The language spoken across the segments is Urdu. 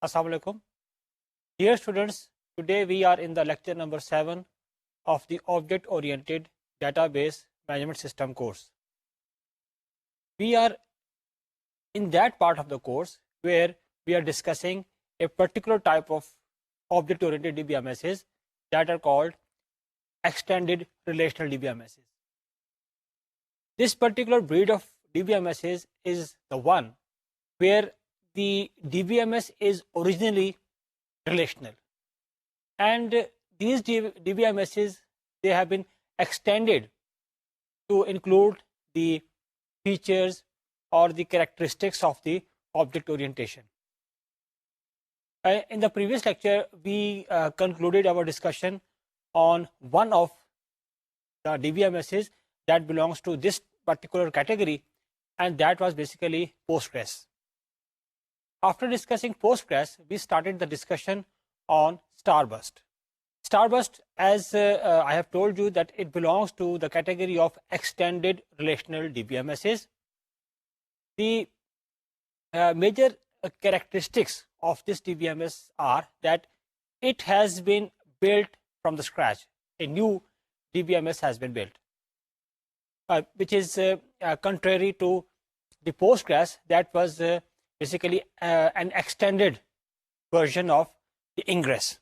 Assalamu alaikum. Dear students, today we are in the lecture number 7 of the Object Oriented Database Management System course. We are in that part of the course where we are discussing a particular type of Object Oriented DBMSs that are called Extended Relational DBMSs. This particular breed of DBMSs is the one where the DBMS is originally relational, and these DBMSs, they have been extended to include the features or the characteristics of the object orientation. In the previous lecture, we concluded our discussion on one of the DBMSs that belongs to this particular category, and that was basically Postgres. After discussing Postgres, we started the discussion on Starburst. Starburst, as I have told you, that it belongs to the category of extended relational DBMSs. The major characteristics of this DBMS are that it has been built from the scratch. A new DBMS has been built, which is contrary to the Postgres that was basically an extended version of the Ingress.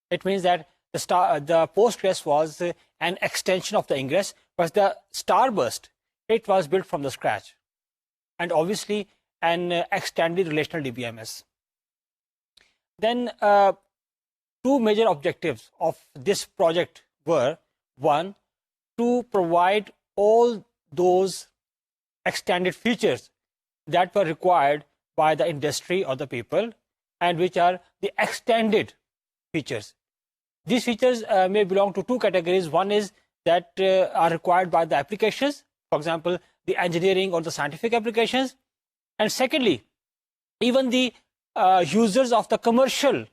It means that the Postgres was an extension of the Ingress, but the Starburst, it was built from the scratch, and obviously an extended relational DBMS. Then two major objectives of this project were: one, to provide all those extended features that were required by the industry or the people, and which are the extended features. These features may belong to two categories. One is that are required by the applications, for example, the engineering or the scientific applications. And secondly, even the users of the commercial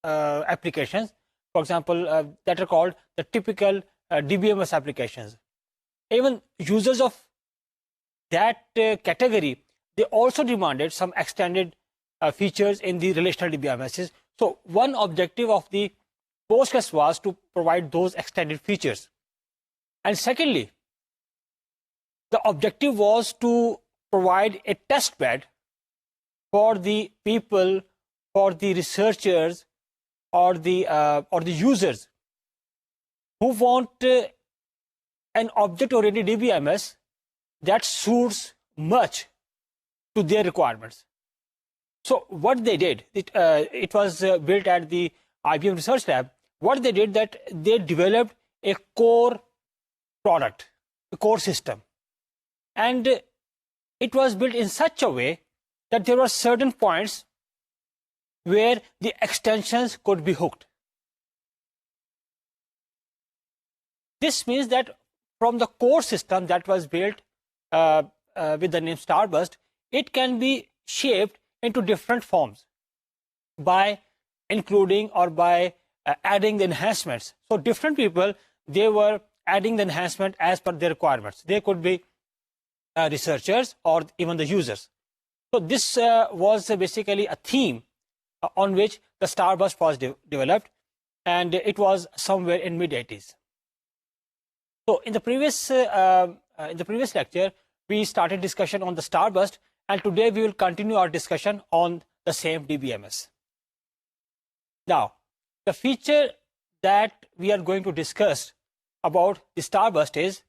applications, for example, that are called the typical DBMS applications. Even users of that category, they also demanded some extended features in the relational DBMSs. So one objective of the Postgres was to provide those extended features. And secondly, the objective was to provide a test bed for the people, for the researchers, or the users who want an object-oriented DBMS that suits much to their requirements. So what they did, it was built at the IBM Research Lab. What they did, that they developed a core product, a core system, and it was built in such a way that there were certain points where the extensions could be hooked. This means that from the core system that was built with the name Starburst, it can be shaped into different forms by including or by adding the enhancements. So different people, they were adding the enhancement as per their requirements. They could be researchers or even the users. So this was basically a theme on which the Starburst was developed, and it was somewhere in mid-80s. So in the previous lecture, we started discussion on the Starburst, and today we will continue our discussion on the same DBMS. Now, the feature that we are going to discuss about the Starburst is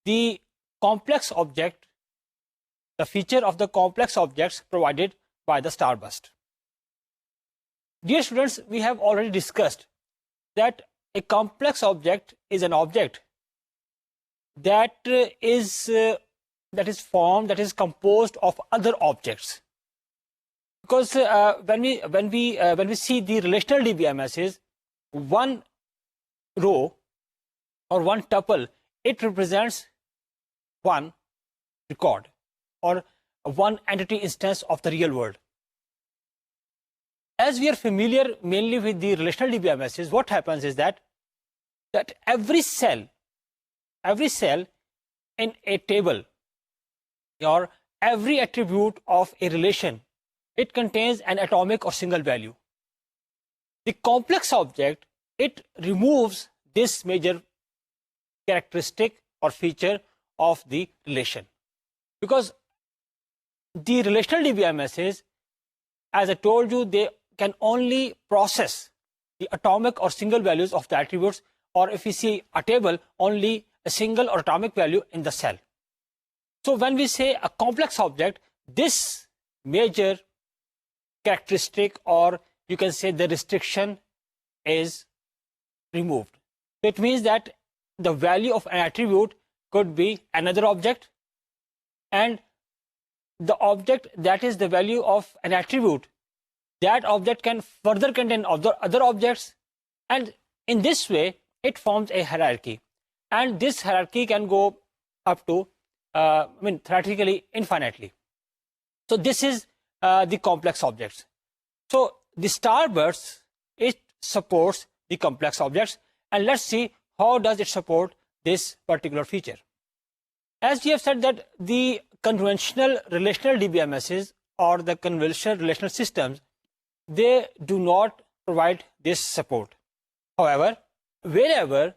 the complex object, the feature of the complex objects provided by the Starburst. Dear students, we have already discussed that a complex object is an object that is composed of other objects. Because when we see the relational DBMSs, one row or one tuple, it represents one record or one entity instance of the real world. As we are familiar mainly with the relational DBMSs, what happens is that every cell in a table or every attribute of a relation it contains an atomic or single value. The complex object, it removes this major characteristic or feature of the relation, because the relational DBMSs, as I told you, they can only process the atomic or single values of the attributes, or if we see a table, only a single or atomic value in the cell. So when we say a complex object, this major characteristic, or you can say the restriction, is removed. So it means that the value of an attribute could be another object, and the object that is the value of an attribute, that object can further contain other objects, and in this way it forms a hierarchy, and this hierarchy can go up to theoretically infinitely. So this is the complex objects. So the Starburst, it supports the complex objects, and let's see how does it support this particular feature. As we have said that the conventional relational DBMSs or the conventional relational systems, they do not provide this support. However, wherever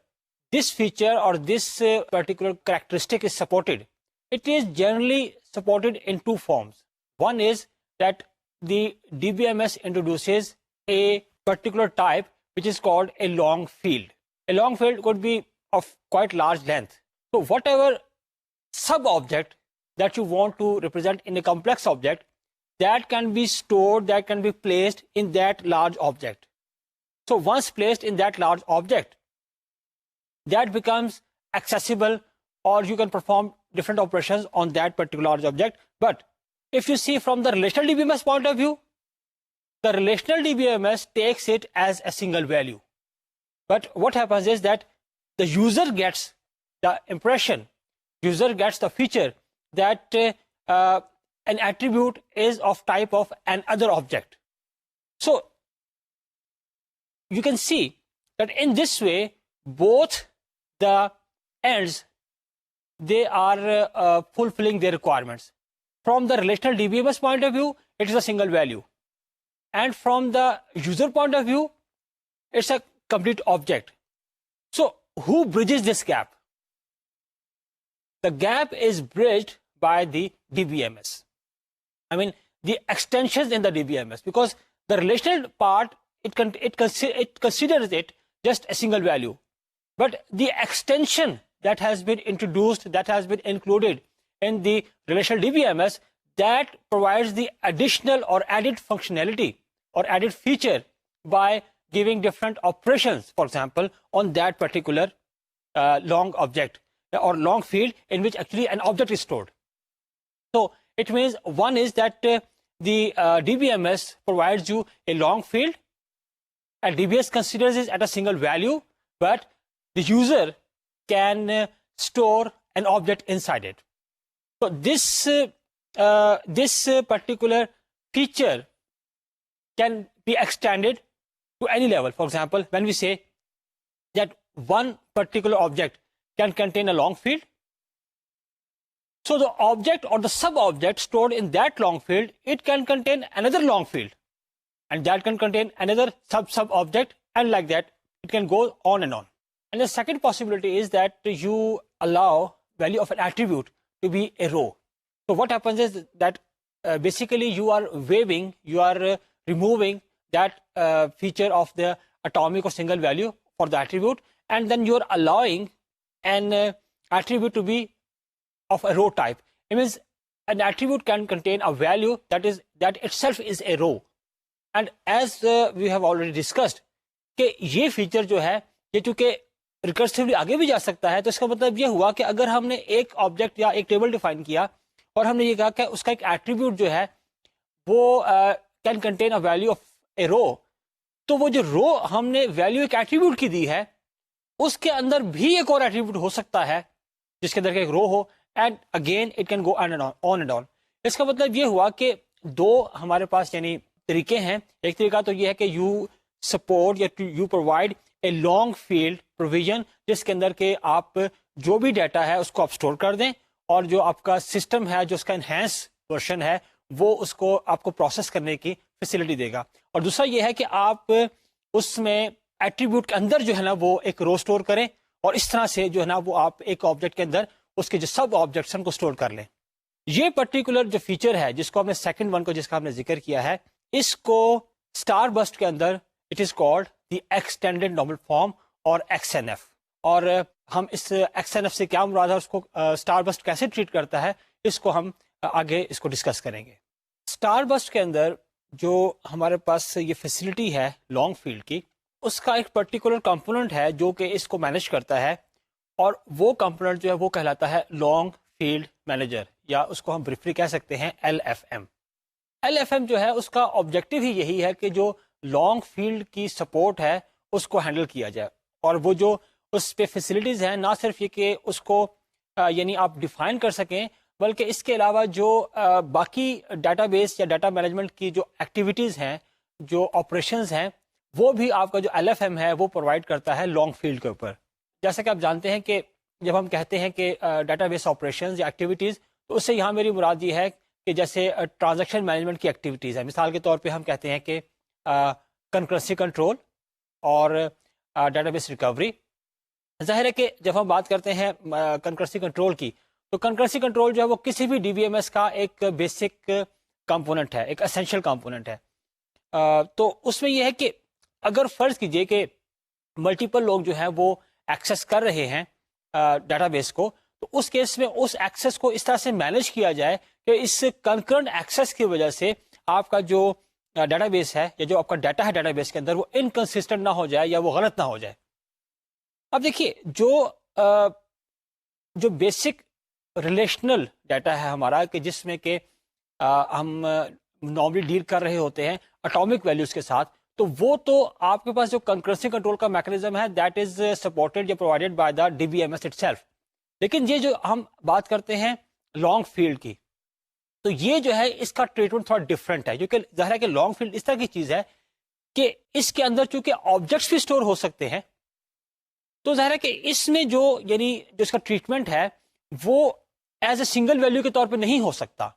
this feature or this particular characteristic is supported, it is generally supported in two forms. One is that the DBMS introduces a particular type which is called a long field. A long field could be of quite large length. So whatever sub-object that you want to represent in a complex object, that can be stored, that can be placed in that large object. So once placed in that large object, that becomes accessible, or you can perform different operations on that particular large object. But if you see from the relational DBMS point of view, the relational DBMS takes it as a single value. But what happens is that the user gets the impression, user gets the feature that an attribute is of type of an other object. So you can see that in this way, both the ends, they are fulfilling their requirements. From the relational DBMS point of view, it is a single value. And from the user point of view, it's a complete object. So who bridges this gap? The gap is bridged by the DBMS. The extensions in the DBMS, because the relational part, it considers it just a single value. But the extension that has been introduced, that has been included in the relational DBMS, that provides the additional or added functionality or added feature by giving different operations, for example, on that particular long object or long field in which actually an object is stored. So it means one is that the DBMS provides you a long field, and DBMS considers it at a single value, but the user can store an object inside it. So this particular feature can be extended to any level. For example, when we say that one particular object can contain a long field, so the object or the sub-object stored in that long field, it can contain another long field, and that can contain another sub-object, and like that it can go on and on. And the second possibility is that you allow value of an attribute to be a row. So what happens is that basically you are waiving, you are removing that feature of the atomic or single value for the attribute, and then you are allowing an attribute to be of a row type. It means an attribute can contain a value that itself is a row. And as we have already discussed, کہ یہ فیچر جو ہے یہ چونکہ ریکرسیولی آگے بھی جا سکتا ہے، تو اس کا مطلب یہ ہوا کہ اگر ہم نے ایک آبجیکٹ یا ایک ٹیبل ڈیفائن کیا اور ہم نے یہ کہا کہ اس کا ایک ایٹریبیوٹ جو ہے وہ can contain a value of a row, تو وہ جو رو ہم نے ویلیو ایک ایٹریبیوٹ کی دی ہے اس کے اندر بھی ایک اور ایٹریبیوٹ ہو سکتا ہے جس کے اندر ایک رو ہو، and again it can go on and on. اس کا مطلب یہ ہوا کہ دو ہمارے پاس یعنی طریقے ہیں. ایک طریقہ تو یہ ہے کہ یو سپورٹ یا you provide a long field provision, جس کے اندر کہ آپ جو بھی ڈیٹا ہے اس کو آپ اسٹور کر دیں، اور جو آپ کا سسٹم ہے جو اس کا انہینس ورژن ہے وہ اس کو آپ کو پروسیس کرنے کی فیسلٹی دے گا. اور دوسرا یہ ہے کہ آپ اس میں ایٹریبیوٹ کے اندر جو ہے نا وہ ایک رو اسٹور کریں, اور اس طرح سے جو ہے نا وہ آپ ایک آبجیکٹ کے اندر اس کے جو سب آبجیکٹس ہیں کو اسٹور کر لیں. یہ پرٹیکولر جو فیچر ہے جس کو ہم نے سیکنڈ ون کو جس کا ہم نے ذکر کیا ہے, اس کو اسٹار بسٹ کے اندر it is called the extended normal form اور ایکس این ایف. اور ہم اس ایکس این ایف سے کیا مراد ہے, اس کو اسٹار بسٹ کیسے ٹریٹ کرتا ہے, اس کو ہم آگے اس کو ڈسکس کریں گے. اسٹار بسٹ کے اندر جو ہمارے پاس یہ فیسلٹی ہے لانگ فیلڈ کی, اس کا ایک پرٹیکولر کمپوننٹ ہے جو کہ اس کو مینیج کرتا ہے, اور وہ کمپوننٹ جو ہے وہ کہلاتا ہے لانگ فیلڈ مینیجر, یا اس کو ہم بریفلی کہہ سکتے ہیں L F M. L F M جو ہے اس کا آبجیکٹو ہی یہی ہے کہ جو لانگ فیلڈ کی سپورٹ ہے اس کو ہینڈل کیا جائے, اور وہ جو اس پہ فیسلٹیز ہیں نہ صرف یہ کہ اس کو یعنی آپ ڈیفائن کر سکیں, بلکہ اس کے علاوہ جو باقی ڈیٹا بیس یا ڈیٹا مینجمنٹ کی جو ایکٹیویٹیز ہیں, جو آپریشنز ہیں, وہ بھی آپ کا جو ایل ایف ایم ہے وہ پرووائڈ کرتا ہے لانگ فیلڈ کے اوپر. جیسا کہ آپ جانتے ہیں کہ جب ہم کہتے ہیں کہ ڈیٹا بیس آپریشنز یا ایکٹیویٹیز, تو اس سے یہاں میری مراد یہ ہے کہ جیسے ٹرانزیکشن مینجمنٹ کی ایکٹیویٹیز ہیں. مثال کے طور پہ ہم کہتے ہیں کہ کنکرنسی کنٹرول اور ڈیٹا بیس ریکوری. ظاہر ہے کہ جب ہم بات کرتے ہیں کنکرنسی کنٹرول کی, تو کنکرنسی کنٹرول جو ہے وہ کسی بھی ڈی بی ایم ایس کا ایک بیسک کمپوننٹ ہے, ایک اسینشیل کمپوننٹ ہے. تو اس میں یہ ہے کہ اگر فرض کیجئے کہ ملٹیپل لوگ جو ہیں وہ ایکسیس کر رہے ہیں ڈیٹا بیس کو, تو اس کیس میں اس ایکسیس کو اس طرح سے مینیج کیا جائے کہ اس کنکرنٹ ایکسیس کی وجہ سے آپ کا جو ڈیٹا بیس ہے یا جو آپ کا ڈیٹا ہے ڈیٹا بیس کے اندر وہ انکنسسٹنٹ نہ ہو جائے یا وہ غلط نہ ہو جائے. اب دیکھیے جو بیسک ریلیشنل ڈیٹا ہے ہمارا, کہ جس میں کہ ہم نارملی ڈیل کر رہے ہوتے ہیں اٹامک ویلیوز کے ساتھ, تو وہ تو آپ کے پاس جو کنکرنسی کنٹرول کا میکانزم ہے دیٹ از سپورٹڈ یا provided by the D B M S itself. لیکن یہ جو ہم بات کرتے ہیں لانگ فیلڈ کی, تو یہ جو ہے اس کا ٹریٹمنٹ تھوڑا ڈفرینٹ ہے, کیونکہ ظاہر ہے کہ لانگ فیلڈ اس طرح کی چیز ہے کہ اس کے اندر چونکہ آبجیکٹس بھی اسٹور ہو سکتے ہیں, تو ظاہر ہے کہ اس میں جو اس کا ٹریٹمنٹ ہے وہ ایز اے سنگل ویلیو کے طور پہ نہیں ہو سکتا,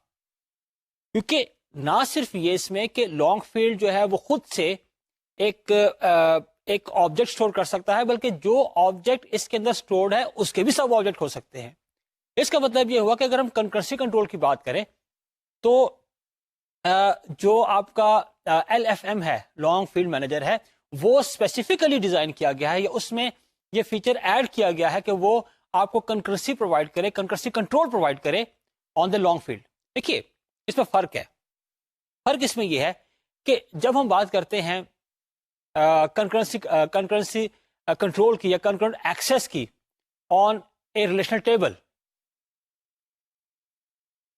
کیونکہ نہ صرف یہ اس میں کہ لانگ فیلڈ جو ہے وہ خود سے ایک آبجیکٹ اسٹور کر سکتا ہے, بلکہ جو آبجیکٹ اس کے اندر اسٹورڈ ہے اس کے بھی سب آبجیکٹ ہو سکتے ہیں. اس کا مطلب یہ ہوا کہ اگر ہم کنکرنسی کنٹرول کی بات کریں تو جو آپ کا ایل ایف ایم ہے, لانگ فیلڈ مینیجر ہے, وہ اسپیسیفکلی ڈیزائن کیا گیا ہے, یا اس میں یہ فیچر ایڈ کیا گیا ہے کہ وہ آپ کو کنکرنسی پرووائڈ کرے, کنکرنسی کنٹرول پرووائڈ کرے آن دا لانگ فیلڈ. دیکھیے اس میں فرق ہے. فرق اس میں یہ ہے کہ جب ہم بات کرتے ہیں کنکرنسی کنٹرول کی یا کنکرنٹ ایکسیس کی آن اے ریلیشنل ٹیبل,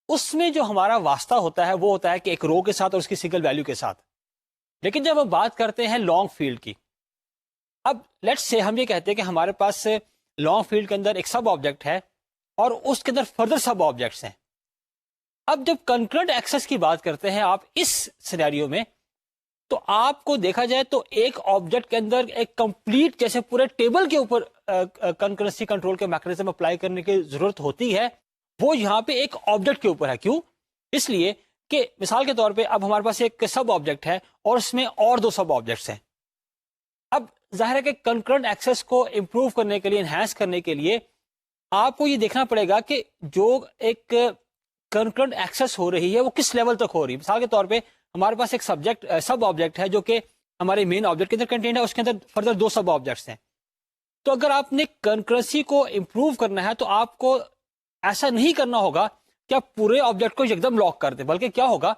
اس میں جو ہمارا واسطہ ہوتا ہے وہ ہوتا ہے کہ ایک رو کے ساتھ اور اس کی سنگل ویلیو کے ساتھ. لیکن جب ہم بات کرتے ہیں لانگ فیلڈ کی, اب لیٹس سے ہم یہ کہتے ہیں کہ ہمارے پاس لانگ فیلڈ کے اندر ایک سب آبجیکٹ ہے اور اس کے اندر فردر سب آبجیکٹس ہیں. اب جب کنکرنٹ ایکسس کی بات کرتے ہیں آپ اس سینیریو میں, تو آپ کو دیکھا جائے تو ایک آبجیکٹ کے اندر ایک کمپلیٹ جیسے پورے ٹیبل کے اوپر کنکرنسی کنٹرول کے میکانزم اپلائی کرنے کی ضرورت ہوتی ہے, وہ یہاں پہ ایک آبجیکٹ کے اوپر ہے. کیوں؟ اس لیے کہ مثال کے طور پہ اب ہمارے پاس ایک سب آبجیکٹ ہے اور اس میں اور دو سب آبجیکٹس ہیں. اب ظاہر ہے کہ کنکرنٹ ایکسس کو امپروو کرنے کے لیے, انہینس کرنے کے لیے آپ کو یہ دیکھنا پڑے گا کہ جو ایک کنکرنٹ ایکسس ہو رہی ہے وہ کس لیول تک ہو رہی ہے. مثال کے طور پہ ہمارے پاس ایک سب آبجیکٹ ہے جو کہ ہمارے مین آبجیکٹ کے اندر کنٹینٹ ہے, اس کے اندر فردر دو سب آبجیکٹس ہیں. تو اگر آپ نے کنکرنسی کو امپروو کرنا ہے تو آپ کو ایسا نہیں کرنا ہوگا کہ آپ پورے آبجیکٹ کو ایک دم لاک کر دیں, بلکہ کیا ہوگا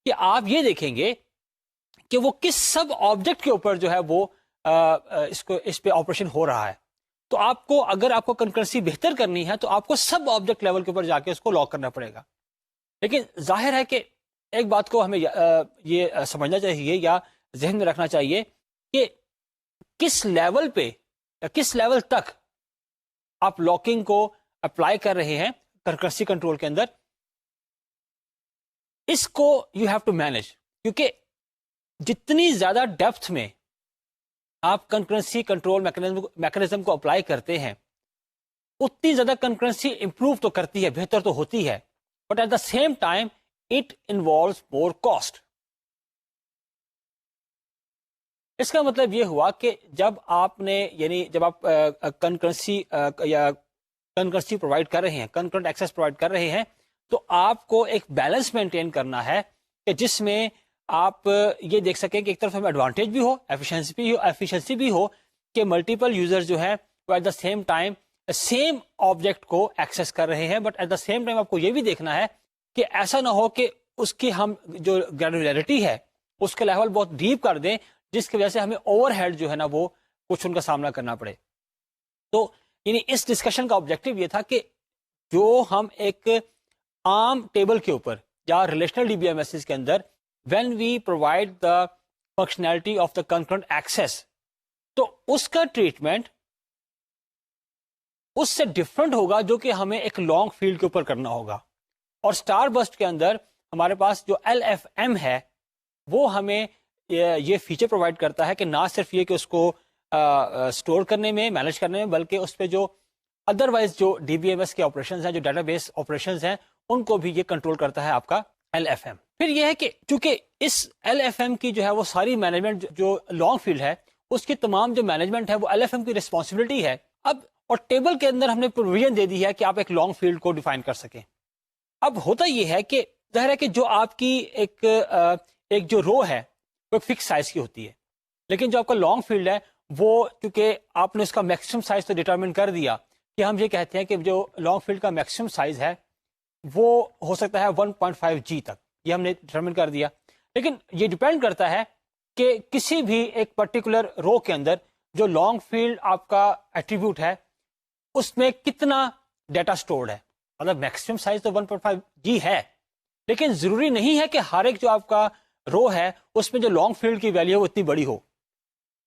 کہ آپ یہ دیکھیں گے کہ وہ کس سب آبجیکٹ کے اوپر جو ہے وہ اس پہ آپریشن ہو رہا ہے. تو آپ کو اگر آپ کو کنکرنسی بہتر کرنی ہے تو آپ کو سب آبجیکٹ لیول کے اوپر جا کے اس کو لاک کرنا پڑے گا. لیکن ظاہر ہے کہ ایک بات کو ہمیں یہ سمجھنا چاہیے یا ذہن میں رکھنا چاہیے کہ کس لیول پہ یا کس لیول تک آپ لاکنگ کو اپلائی کر رہے ہیں کنکرنسی کنٹرول کے اندر, اس کو یو ہیو ٹو مینج. کیونکہ جتنی زیادہ ڈیپتھ میں آپ کنکرنسی کنٹرول میکانزم کو اپلائی کرتے ہیں اتنی زیادہ کنکرنسی امپروو تو کرتی ہے, بہتر تو ہوتی ہے, but at the same time it involves more cost. اس کا مطلب یہ ہوا کہ جب آپ نے یعنی جب آپ کنکرنسی یا کنکرنسی پرووائڈ کر رہے ہیں، کنکرنٹ ایکسس پرووائڈ کر رہے ہیں، تو آپ کو ایک بیلنس مینٹین کرنا ہے کہ جس میں آپ یہ دیکھ سکیں کہ ایک طرف ہمیں ایڈوانٹیج بھی ہو، ایفیشنسی بھی ہو کہ ملٹیپل یوزر جو ہے وہ at the same time same object کو ایکسس کر رہے ہیں، but at the same time آپ کو یہ بھی دیکھنا ہے کہ ایسا نہ ہو کہ اس کی ہم جو گرینولیرٹی ہے اس کا لیول بہت ڈیپ کر دیں، جس کی وجہ سے ہمیں اوور ہیڈ جو ہے نا وہ کچھ ان کا سامنا کرنا پڑے. تو یعنی اس ڈسکشن کا آبجیکٹو یہ تھا کہ جو ہم ایک عام ٹیبل کے اوپر یا relational D B M S کے اندر when we provide the functionality of the concurrent access, تو اس کا ٹریٹمنٹ اس سے ڈفرنٹ ہوگا جو کہ ہمیں ایک لانگ فیلڈ کے اوپر کرنا ہوگا. اور اسٹار بسٹ کے اندر ہمارے پاس جو LFM ہے وہ ہمیں یہ فیچر پرووائڈ کرتا ہے کہ نہ صرف یہ کہ اس کو اسٹور کرنے میں، مینیج کرنے میں، بلکہ اس پہ جو ادروائز جو ڈی بی ایم ایس کے آپریشنز ہیں، جو ڈیٹا بیس آپریشنز ہیں، ان کو بھی یہ کنٹرول کرتا ہے آپ کا LFM. پھر یہ ہے کہ چونکہ اس LFM کی جو ہے وہ ساری مینجمنٹ جو لانگ فیلڈ ہے اس کی تمام جو مینجمنٹ ہے وہ LFM کی رسپانسبلٹی ہے. اب اور ٹیبل کے اندر ہم نے پروویژن دے دی ہے کہ آپ ایک لانگ فیلڈ کو ڈیفائن کر سکیں. اب ہوتا یہ ہے کہ ظاہر ہے کہ جو آپ کی ایک جو رو ہے وہ فکس سائز کی ہوتی ہے، لیکن جو آپ کا لانگ فیلڈ ہے وہ چونکہ آپ نے اس کا میکسیمم سائز تو ڈیٹرمن کر دیا کہ ہم یہ کہتے ہیں کہ جو لانگ فیلڈ کا میکسیمم سائز ہے وہ ہو سکتا ہے 1.5 G تک، یہ ہم نے ڈیٹرمن کر دیا. لیکن یہ ڈیپینڈ کرتا ہے کہ کسی بھی ایک پرٹیکولر رو کے اندر جو لانگ فیلڈ آپ کا ایٹریبیوٹ ہے اس میں کتنا ڈیٹا سٹورڈ ہے. مطلب میکسیمم سائز تو 1.5 G ہے، لیکن ضروری نہیں ہے کہ ہر ایک جو آپ کا رو ہے اس میں جو لانگ فیلڈ کی ویلیو اتنی بڑی ہو.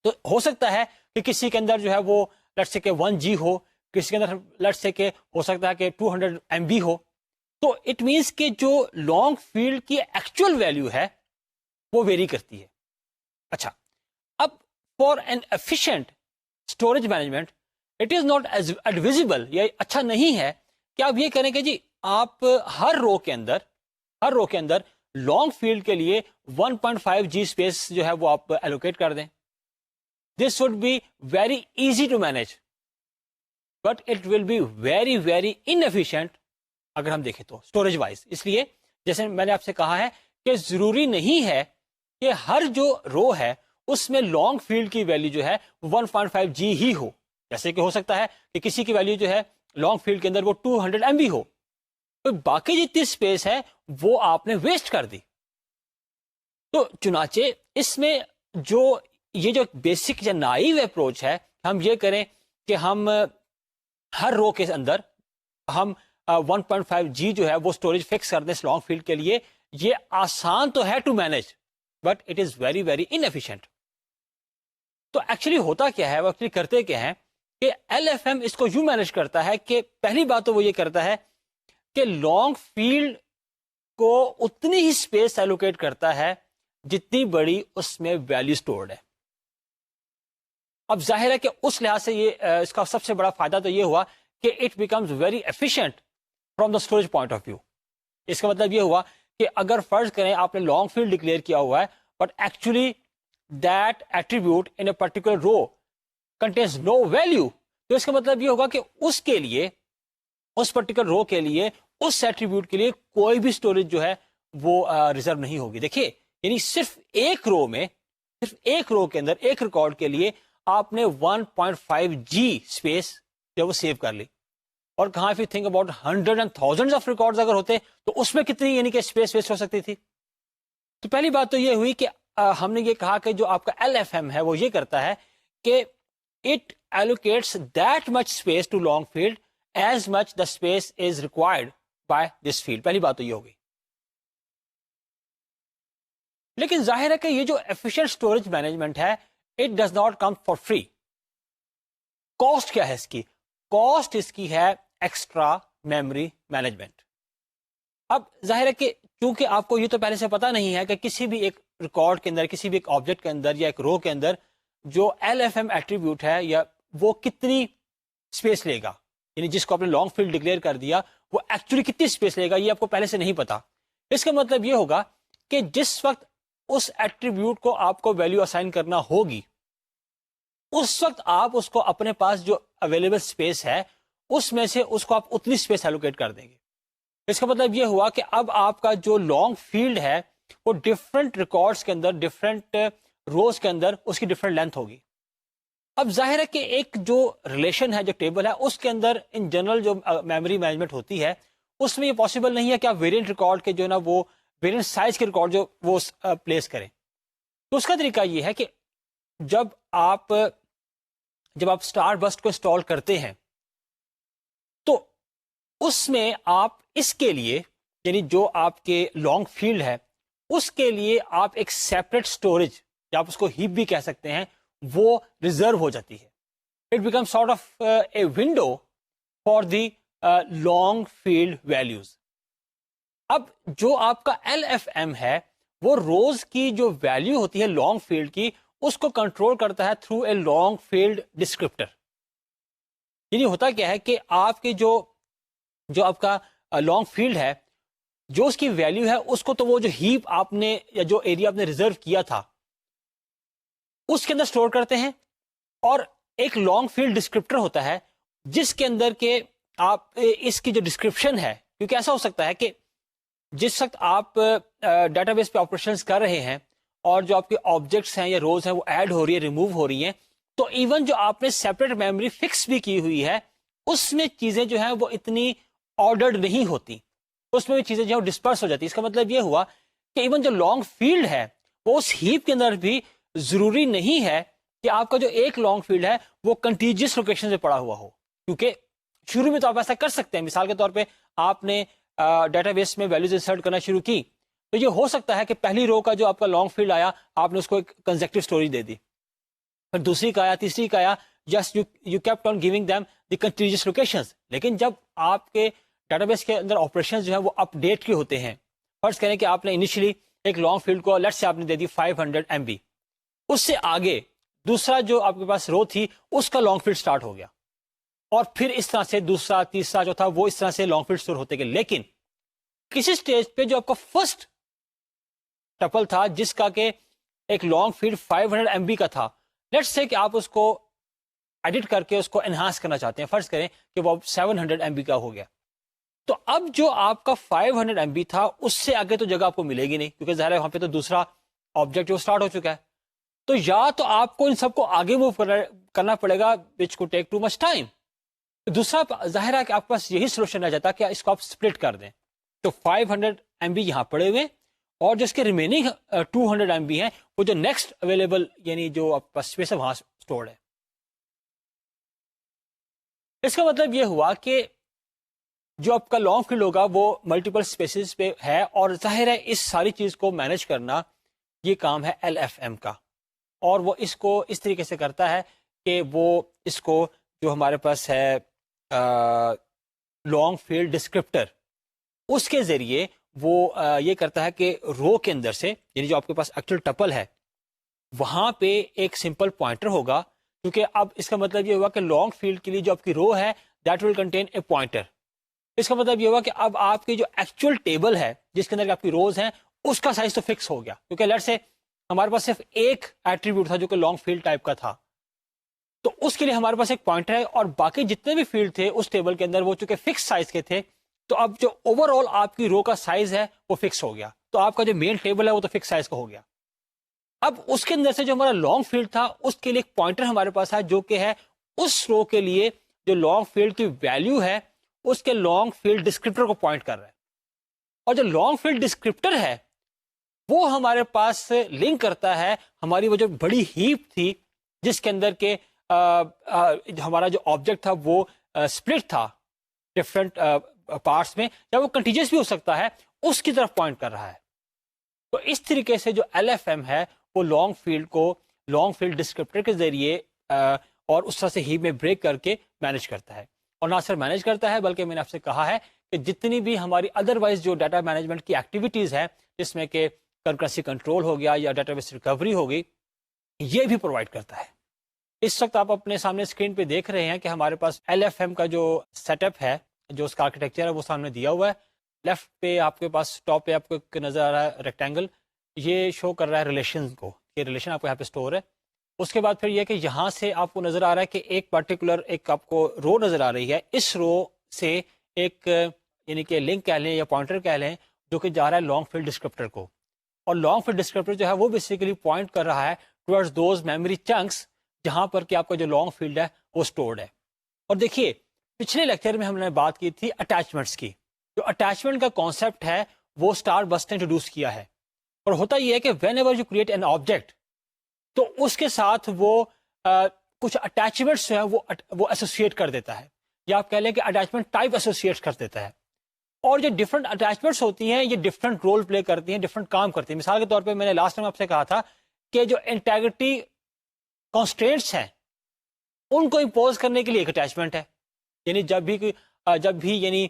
تو ہو سکتا ہے کہ کسی کے اندر جو ہے وہ لیٹس سے کہ 1 G ہو، کسی کے اندر لیٹس سے کہ ہو سکتا ہے کہ 200 MB ہو. تو اٹ مینس کہ جو لانگ فیلڈ کی ایکچوئل ویلیو ہے وہ ویری کرتی ہے. اچھا، اب for an efficient storage management it is not as advisable, یہ اچھا نہیں ہے کہ آپ یہ کریں کہ جی آپ ہر رو کے اندر لانگ فیلڈ کے لیے 1.5 G اسپیس جو ہے وہ آپ ایلوکیٹ کر دیں. This would be very easy to manage, but it will be very very inefficient اگر ہم دیکھیں تو اسٹوریج وائز. اس لیے جیسے میں نے آپ سے کہا ہے کہ ضروری نہیں ہے کہ ہر جو رو ہے اس میں لانگ فیلڈ کی ویلیو جو ہے 1.5 G ہی ہو. جیسے کہ ہو سکتا ہے کہ کسی کی ویلیو جو ہے لانگ فیلڈ کے اندر وہ 200 MB ہو، تو باقی جتنی اسپیس ہے وہ آپ نے ویسٹ کر دی. تو چنانچہ اس میں یہ جو بیسک یا نائیو اپروچ ہے، ہم یہ کریں کہ ہم ہر رو کے اندر ہم 1.5 G جو ہے وہ اسٹوریج فکس کر دیں اس لانگ فیلڈ کے لیے. یہ آسان تو ہے to manage, but it is very very inefficient. تو ایکچولی ہوتا کیا ہے، وہ ایکچولی کرتے کیا ہے کہ LFM اس کو یوں مینج کرتا ہے کہ پہلی بات تو وہ یہ کرتا ہے کہ لانگ فیلڈ کو اتنی ہی اسپیس ایلوکیٹ کرتا ہے جتنی بڑی اس میں ویلیو سٹورڈ ہے. اب ظاہر ہے کہ اس لحاظ سے یہ اس کا سب سے بڑا فائدہ تو یہ ہوا کہ it becomes very efficient from the storage point of view. اس کا مطلب یہ ہوا کہ اگر فرض کریں آپ نے لانگ فیلڈ ڈکلیئر کیا ہوا ہے but actually that attribute in a particular row contains no value, تو اس کا مطلب یہ ہوگا کہ اس کے لیے، اس پرٹیکولر رو کے لیے، اس ایٹریبیوٹ کے لیے کوئی بھی اسٹوریج جو ہے وہ ریزرو نہیں ہوگی. دیکھیے یعنی صرف ایک رو کے اندر ایک ریکارڈ کے لیے آپ نے 1.5 G اسپیس جو وہ سیو کر لی. اور کہاں if you think about hundreds and thousands of records اگر ہوتے تو اس میں کتنی یعنی کہ اسپیس ویسٹ ہو سکتی تھی. تو پہلی بات تو یہ ہوئی کہ ہم نے یہ کہا کہ جو آپ کا LFM ہے وہ یہ کرتا ہے کہ it allocates that much space to long field as much the space is required by this field. پہلی بات تو یہ ہوگی. لیکن ظاہر ہے کہ یہ جو efficient storage management ہے it does not come for free. Cost کیا ہے اس کی؟ کاسٹ اس کی ہے ایکسٹرا میموری مینجمنٹ. اب ظاہر ہے کہ چونکہ آپ کو یہ تو پہلے سے پتا نہیں ہے کہ کسی بھی ایک ریکارڈ کے اندر، کسی بھی ایک آبجیکٹ کے اندر یا ایک رو کے اندر جو LFM ایٹریبیوٹ ہے یا وہ کتنی اسپیس لے گا، یعنی جس کو آپ نے لانگ فیلڈ ڈکلیئر کر دیا وہ ایکچولی کتنی اسپیس لے گا، یہ آپ کو پہلے سے نہیں پتا. اس کا مطلب یہ ہوگا کہ جس وقت اس ایٹریبیوٹ کو آپ کو ویلیو اسائن کرنا ہوگی اس وقت آپ اس کو اپنے پاس جو اویلیبل اسپیس ہے اس میں سے اس کو آپ اتنی اسپیس ایلوکیٹ کر دیں گے. اس کا مطلب یہ ہوا کہ اب آپ کا جو لانگ فیلڈ ہے وہ ڈفرینٹ ریکارڈس کے اندر ڈفرینٹ روز کے اندر اس کی ڈفرینٹ لینتھ ہوگی. اب ظاہر ہے کہ ایک جو ریلیشن ہے جو ٹیبل ہے اس کے اندر ان جنرل جو میموری مینجمنٹ ہوتی ہے اس میں یہ پاسبل نہیں ہے کہ آپ ویریئنٹ ریکارڈ کے جو نا وہ ویریئنٹ سائز کے ریکارڈ جو وہ پلیس کریں. تو اس کا طریقہ یہ ہے کہ جب آپ اسٹار بسٹ کو انسٹال کرتے ہیں تو اس میں آپ اس کے لیے یعنی جو آپ کے لانگ فیلڈ ہے اس کے لیے آپ ایک سیپریٹ اسٹوریج یا آپ اس کو ہیپ بھی کہہ سکتے ہیں وہ ریزرو ہو جاتی ہے. It become sort of a window for the long field values. اب جو آپ کا ایل ایف ایم ہے وہ روز کی جو ویلیو ہوتی ہے لانگ فیلڈ کی اس کو کنٹرول کرتا ہے through a long field descriptor. یعنی ہوتا کیا ہے کہ آپ کے جو آپ کا لانگ فیلڈ ہے جو اس کی ویلیو ہے اس کو تو وہ جو ہیپ آپ نے یا جو ایریا آپ نے ریزرو کیا تھا اس کے اندر اسٹور کرتے ہیں اور ایک لانگ فیلڈ ڈسکرپٹر ہوتا ہے جس کے اندر کے آپ اس کی جو ڈسکرپشن ہے کیونکہ ایسا ہو سکتا ہے کہ جس وقت آپ ڈیٹا بیس پہ آپریشنز کر رہے ہیں اور جو آپ کے آبجیکٹس ہیں یا روز ہیں وہ ایڈ ہو رہی ہے ریموو ہو رہی ہیں تو ایون جو آپ نے سیپریٹ میموری فکس بھی کی ہوئی ہے اس میں چیزیں جو ہیں وہ اتنی آرڈرڈ نہیں ہوتی, اس میں بھی چیزیں جو ہیں ڈسپرس ہو جاتی. اس کا مطلب یہ ہوا کہ ایون جو لانگ فیلڈ ہے وہ اس ہیپ کے اندر بھی ضروری نہیں ہے کہ آپ کا جو ایک لانگ فیلڈ ہے وہ کنٹیجیس لوکیشن سے پڑا ہوا ہو, کیونکہ شروع میں تو آپ ایسا کر سکتے ہیں. مثال کے طور پہ آپ نے ڈیٹا بیس میں ویلیوز انسرٹ کرنا شروع کی تو یہ ہو سکتا ہے کہ پہلی رو کا جو آپ کا لانگ فیلڈ آیا آپ نے اس کو ایک کنزیکٹیو اسٹوری دے دی, پھر دوسری کا آیا, تیسری کا آیا, just you kept on giving them the contagious locations. لیکن جب آپ کے ڈیٹا بیس کے اندر آپریشن جو ہیں وہ اپ ڈیٹ کے ہوتے ہیں, فرض کریں کہ آپ نے انیشلی ایک لانگ فیلڈ کو لیٹ سے آپ نے دے دی 500 MB, اس سے آگے دوسرا جو آپ کے پاس رو تھی اس کا لانگ فیلڈ سٹارٹ ہو گیا اور پھر اس طرح سے دوسرا تیسرا جو تھا وہ اس طرح سے لانگ فیلڈ اسٹور ہوتے گئے. لیکن کسی سٹیج پہ جو آپ کا فرسٹ ٹپل تھا جس کا کہ ایک لانگ فیلڈ 500 MB کا تھا, لیٹس سے کہ آپ اس کو ایڈٹ کر کے اس کو انہانس کرنا چاہتے ہیں, فرض کریں کہ وہ 700 MB کا ہو گیا, تو اب جو آپ کا 500 MB تھا اس سے آگے تو جگہ آپ کو ملے گی نہیں کیونکہ ظاہر ہے وہاں پہ تو دوسرا آبجیکٹ جو سٹارٹ ہو چکا ہے. تو یا تو آپ کو ان سب کو آگے موو کرنا پڑے گا which could take too much time. دوسرا ظاہر ہے کہ آپ کے پاس یہی سولوشن رہ جاتا کہ اس کو آپ سپلٹ کر دیں, تو 500 MB یہاں پڑے ہوئے اور جس کے ریمیننگ 200 MB ہیں وہ جو نیکسٹ اویلیبل یعنی جو آپ کے پاس اسپیس ہے وہاں اسٹورڈ ہے. اس کا مطلب یہ ہوا کہ جو آپ کا لانگ فیلڈ ہوگا وہ ملٹیپل اسپیسیز پہ ہے اور ظاہر ہے اس ساری چیز کو مینج کرنا یہ کام ہے ایل ایف ایم کا, اور وہ اس کو اس طریقے سے کرتا ہے کہ وہ اس کو جو ہمارے پاس ہے لانگ فیلڈ ڈسکرپٹر اس کے ذریعے وہ یہ کرتا ہے کہ رو کے اندر سے یعنی جو آپ کے پاس ایکچوئل ٹپل ہے وہاں پہ ایک سمپل پوائنٹر ہوگا, کیونکہ اب اس کا مطلب یہ ہوا کہ لانگ فیلڈ کے لیے جو آپ کی رو ہے that will contain a pointer. اس کا مطلب یہ ہوا کہ اب آپ کی جو ایکچوئل ٹیبل ہے جس کے اندر آپ کی روز ہیں اس کا سائز تو فکس ہو گیا, کیونکہ لیٹ سے ہمارے پاس صرف ایک ایٹریبیوٹ تھا جو کہ لانگ فیلڈ ٹائپ کا تھا, تو اس کے لیے ہمارے پاس ایک پوائنٹر ہے اور باقی جتنے بھی فیلڈ تھے اس ٹیبل کے اندر وہ چونکہ فکس سائز کے تھے تو اب جو اوور آل آپ کی رو کا سائز ہے وہ فکس ہو گیا, تو آپ کا جو مین ٹیبل ہے وہ تو فکس سائز کا ہو گیا. اب اس کے اندر سے جو ہمارا لانگ فیلڈ تھا اس کے لیے ایک پوائنٹر ہمارے پاس ہے جو کہ ہے اس رو کے لیے جو لانگ فیلڈ کی ویلیو ہے اس کے لانگ فیلڈ ڈسکرپٹر کو پوائنٹ کر رہا ہے, اور جو لانگ فیلڈ ڈسکرپٹر ہے وہ ہمارے پاس لنک کرتا ہے ہماری وہ جو بڑی ہیپ تھی جس کے اندر کے ہمارا جو آبجیکٹ تھا وہ سپلٹ تھا ڈفرینٹ پارٹس میں یا وہ کنٹیجیس بھی ہو سکتا ہے, اس کی طرف پوائنٹ کر رہا ہے. تو اس طریقے سے جو ایل ایف ایم ہے وہ لانگ فیلڈ کو لانگ فیلڈ ڈسکرپٹر کے ذریعے اور اس طرح سے ہیپ میں بریک کر کے مینج کرتا ہے, اور نہ صرف مینج کرتا ہے بلکہ میں نے آپ سے کہا ہے کہ جتنی بھی ہماری ادروائز جو ڈیٹا مینجمنٹ کی ایکٹیویٹیز ہیں جس میں کہ کنکرنسی کنٹرول ہو گیا یا ڈیٹا بیس ریکوری ہوگی یہ بھی پرووائڈ کرتا ہے. اس وقت آپ اپنے سامنے اسکرین پہ دیکھ رہے ہیں کہ ہمارے پاس ایل ایف ایم کا جو سیٹ اپ ہے جو اس کا آرکیٹیکچر ہے وہ سامنے دیا ہوا ہے. لیفٹ پہ آپ کے پاس ٹاپ پہ آپ کو ایک نظر آ رہا ہے ریکٹینگل, یہ شو کر رہا ہے ریلیشن کو, یہ ریلیشن آپ کو یہاں پہ اسٹور ہے. اس کے بعد پھر یہ کہ یہاں سے آپ کو نظر آ رہا ہے کہ ایک پرٹیکولر ایک آپ کو رو نظر آ رہی ہے, اس رو سے ایک یعنی کہ لنک کہہ لیں یا پوائنٹر کہہ لیں جو کہ جا رہا ہے لانگ فیلڈ ڈسکرپٹر کو, اور لانگ فیلڈ ڈسکرپٹر جو ہے وہ بیسیکلی پوائنٹ کر رہا ہے ٹوورڈز دوز میموری چنکس جہاں پر کہ آپ کا جو لانگ فیلڈ ہے وہ اسٹورڈ ہے. اور دیکھیے پچھلے لیکچر میں ہم نے بات کی تھی اٹیچمنٹس کی, جو اٹیچمنٹ کا کانسیپٹ ہے وہ اسٹار بسٹ نے انٹروڈیوس کیا ہے, اور ہوتا یہ ہے کہ when ever you create an object تو اس کے ساتھ وہ کچھ اٹیچمنٹس جو ہیں وہ ایسوسیٹ کر دیتا ہے, یا آپ کہہ لیں کہ اٹیچمنٹ ٹائپ ایسوسیٹ کر دیتا ہے, اور جو ڈفرنٹ اٹیچمنٹس ہوتی ہیں یہ ڈفرنٹ رول پلے کرتی ہیں, ڈفرنٹ کام کرتی ہیں. مثال کے طور پہ میں نے لاسٹ ٹائم آپ سے کہا تھا کہ جو انٹیگریٹی کانسٹرینٹس ہیں ان کو امپوز کرنے کے لیے ایک اٹیچمنٹ ہے, یعنی جب بھی یعنی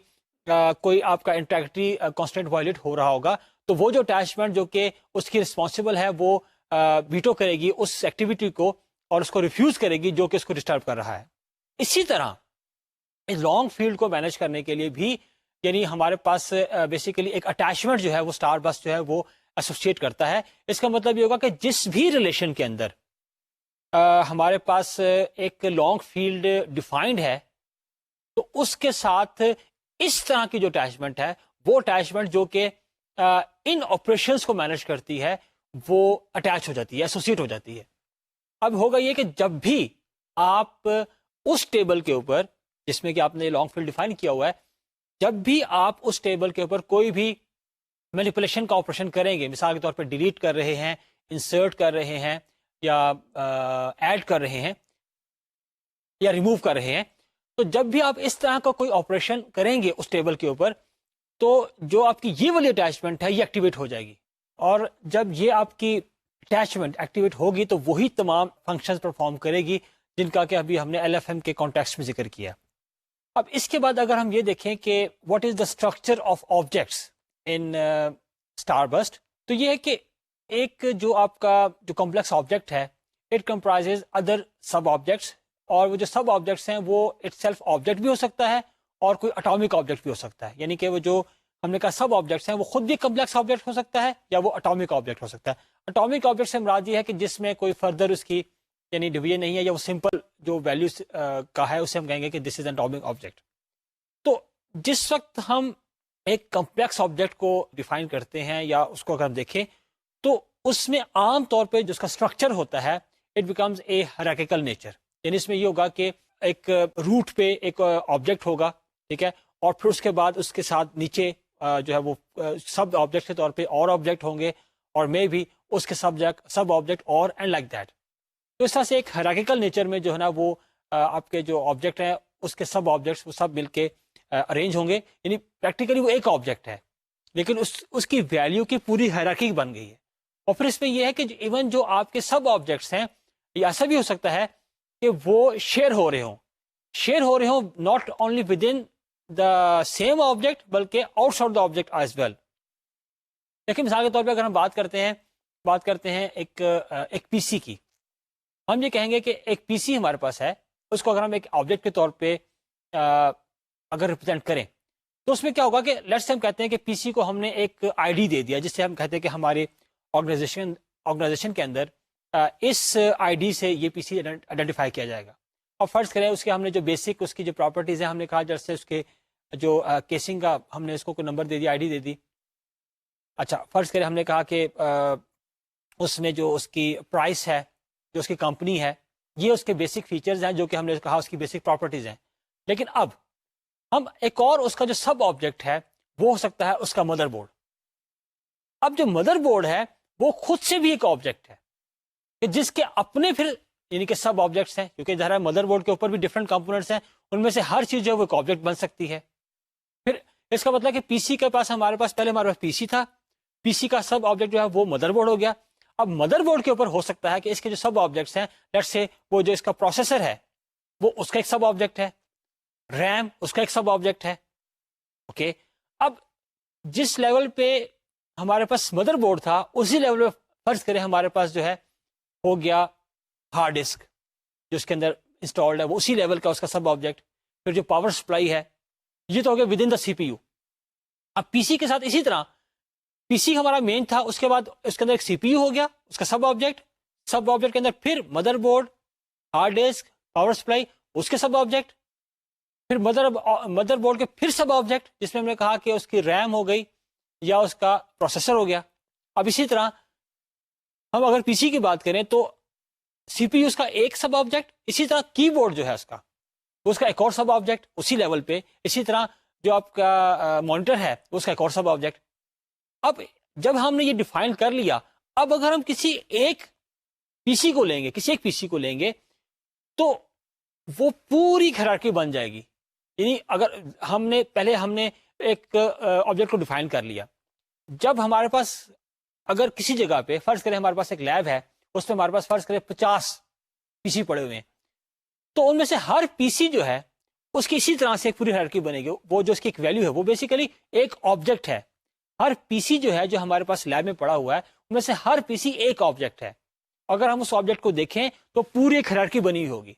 کوئی آپ کا انٹیگریٹی کانسٹرینٹ وائلیٹ ہو رہا ہوگا تو وہ جو اٹیچمنٹ جو کہ اس کی رسپانسبل ہے وہ ویٹو کرے گی اس ایکٹیویٹی کو اور اس کو ریفیوز کرے گی جو کہ اس کو ڈسٹرب کر رہا ہے. اسی طرح اس لانگ فیلڈ کو مینج کرنے کے لیے بھی یعنی ہمارے پاس بیسیکلی ایک اٹیچمنٹ جو ہے وہ اسٹار بس جو ہے وہ ایسوسیٹ کرتا ہے. اس کا مطلب یہ ہوگا کہ جس بھی ریلیشن کے اندر ہمارے پاس ایک لانگ فیلڈ ڈیفائنڈ ہے تو اس کے ساتھ اس طرح کی جو اٹیچمنٹ ہے وہ اٹیچمنٹ جو کہ ان آپریشنس کو مینج کرتی ہے وہ اٹیچ ہو جاتی ہے, ایسوسیٹ ہو جاتی ہے. اب ہوگا یہ کہ جب بھی آپ اس ٹیبل کے اوپر جس میں کہ آپ نے لانگ فیلڈ ڈیفائن کیا ہوا ہے, جب بھی آپ اس ٹیبل کے اوپر کوئی بھی مینیپولیشن کا آپریشن کریں گے, مثال کے طور پر ڈیلیٹ کر رہے ہیں, انسرٹ کر رہے ہیں, یا ایڈ کر رہے ہیں, یا ریموو کر رہے ہیں, تو جب بھی آپ اس طرح کا کوئی آپریشن کریں گے اس ٹیبل کے اوپر تو جو آپ کی یہ والی اٹیچمنٹ ہے یہ ایکٹیویٹ ہو جائے گی, اور جب یہ آپ کی اٹیچمنٹ ایکٹیویٹ ہوگی تو وہی تمام فنکشنز پرفارم کرے گی جن کا کہ ابھی ہم نے LFM کے کانٹیکسٹ میں ذکر کیا. اب اس کے بعد اگر ہم یہ دیکھیں کہ what is the structure of objects in Starburst, تو یہ ہے کہ ایک جو آپ کا جو کمپلیکس آبجیکٹ ہے it comprises other sub objects, اور وہ جو سب آبجیکٹس ہیں وہ اٹ سیلف آبجیکٹ بھی ہو سکتا ہے اور کوئی اٹامک آبجیکٹ بھی ہو سکتا ہے. یعنی کہ وہ جو ہم نے کہا سب آبجیکٹس ہیں وہ خود بھی کمپلیکس آبجیکٹ ہو سکتا ہے یا وہ اٹامک آبجیکٹ ہو سکتا ہے. اٹامک آبجیکٹ سے مراد یہ ہے کہ جس میں کوئی فردر اس کی یعنی ڈویژن نہیں ہے, یا وہ سمپل جو ویلیوز کا ہے اسے ہم کہیں گے کہ this is an atomic object. تو جس وقت ہم ایک کمپلیکس آبجیکٹ کو ڈیفائن کرتے ہیں یا اس کو اگر ہم دیکھیں تو اس میں عام طور پہ جو اس کا اسٹرکچر ہوتا ہے it becomes a hierarchical nature. یعنی اس میں یہ ہوگا کہ ایک روٹ پہ ایک آبجیکٹ ہوگا, ٹھیک ہے, اور پھر اس کے بعد اس کے ساتھ نیچے جو ہے وہ سب آبجیکٹ کے طور پہ اور آبجیکٹ ہوں گے, اور میں بھی اس کے سب آبجیکٹ اور اینڈ لائک دیٹ. تو اس طرح سے ایک ہیرارکیکل نیچر میں جو ہے نا وہ آپ کے جو آبجیکٹ ہیں اس کے سب آبجیکٹس وہ سب مل کے ارینج ہوں گے. یعنی پریکٹیکلی وہ ایک آبجیکٹ ہے لیکن اس کی ویلیو کی پوری ہیرارکی بن گئی ہے. اور پھر اس میں یہ ہے کہ ایون جو آپ کے سب آبجیکٹس ہیں یہ ایسا بھی ہو سکتا ہے کہ وہ شیئر ہو رہے ہوں not only with in the same object بلکہ outside the object as well. لیکن مثال کے طور پہ اگر ہم بات کرتے ہیں ایک پی سی کی, ہم یہ کہیں گے کہ ایک پی سی ہمارے پاس ہے, اس کو اگر ہم ایک آبجیکٹ کے طور پہ اگر ریپرزینٹ کریں تو اس میں کیا ہوگا کہ لیٹس سے ہم کہتے ہیں کہ پی سی کو ہم نے ایک آئی ڈی دے دیا, جس سے ہم کہتے ہیں کہ ہمارے آرگنائزیشن کے اندر اس آئی ڈی سے یہ پی سی آئیڈینٹیفائی کیا جائے گا. اور فرض کریں اس کے ہم نے جو بیسک اس کی جو پراپرٹیز ہیں ہم نے کہا جیسے اس کے جو کیسنگ کا ہم نے اس کو کوئی نمبر دے دیا, آئی ڈی دے دی. اچھا فرض کریں ہم نے کہا کہ اس میں جو اس کی پرائس ہے, جو اس کی کمپنی ہے, یہ اس کے بیسک فیچرز ہیں جو کہ ہم نے کہا اس کی بیسک پراپرٹیز ہیں. لیکن اب ہم ایک اور اس کا جو سب آبجیکٹ ہے وہ ہو سکتا ہے اس کا مدر بورڈ. اب جو مدر بورڈ ہے وہ خود سے بھی ایک آبجیکٹ ہے کہ جس کے اپنے پھر یعنی کہ سب آبجیکٹس ہیں, کیونکہ ظاہر ہے مدر بورڈ کے اوپر بھی ڈفرنٹ کمپوننٹس ہیں, ان میں سے ہر چیز جو ہے وہ ایک آبجیکٹ بن سکتی ہے. پھر اس کا مطلب کہ پی سی کے پاس ہمارے پاس پی سی تھا, پی سی کا سب آبجیکٹ جو ہے وہ مدر بورڈ ہو گیا. اب مدر بورڈ کے اوپر ہو سکتا ہے کہ اس کے جو سب آبجیکٹس ہیں لیٹس سے وہ جو اس کا پروسیسر ہے وہ اس کا ایک سب آبجیکٹ ہے, ریم اس کا ایک سب آبجیکٹ ہے. اوکے, اب جس لیول پہ ہمارے پاس مدر بورڈ تھا اسی لیول پہ فرض کریں ہمارے پاس جو ہے ہو گیا ہارڈ ڈسک جو اس کے اندر انسٹالڈ ہے, وہ اسی لیول کا اس کا سب آبجیکٹ. پھر جو پاور سپلائی ہے یہ تو ہو گیا with in the C P U. اب پی سی کے ساتھ اسی طرح پی سی ہمارا مین تھا, اس کے بعد اس کے اندر ایک سی پی یو ہو گیا, اس کا سب آبجیکٹ کے اندر پھر motherboard, hard disk, power supply, اس کے سب آبجیکٹ, پھر مدر بورڈ کے پھر سب آبجیکٹ جس میں ہم نے کہا کہ اس کی ریم ہو گئی یا اس کا پروسیسر ہو گیا. اب اسی طرح ہم اگر پی سی کی بات کریں تو سی پی یو اس کا ایک سب آبجیکٹ, اسی طرح کی بورڈ جو ہے اس کا ایک اور سب آبجیکٹ اسی لیول پہ, اسی طرح جو آپ کا مانیٹر ہے اس کا ایک اور سب آبجیکٹ. اب جب ہم نے یہ ڈیفائن کر لیا, اب اگر ہم کسی ایک پی سی کو لیں گے تو وہ پوری ہیرارکی بن جائے گی. یعنی اگر ہم نے ایک آبجیکٹ کو ڈیفائن کر لیا, جب ہمارے پاس اگر کسی جگہ پہ فرض کریں ہمارے پاس ایک لیب ہے, اس میں ہمارے پاس فرض کریں 50 پی سی پڑے ہوئے ہیں, تو ان میں سے ہر پی سی جو ہے اس کی اسی طرح سے ایک پوری ہیرارکی بنے گی. وہ جو اس کی ایک ویلیو ہے وہ بیسیکلی ایک آبجیکٹ ہے. ہر پی سی جو ہے جو ہمارے پاس لیب میں پڑا ہوا ہے ان میں سے ہر پی سی ایک آبجیکٹ ہے. اگر ہم اس آبجیکٹ کو دیکھیں تو پوری ایک ہیرارکی بنی ہوئی ہوگی.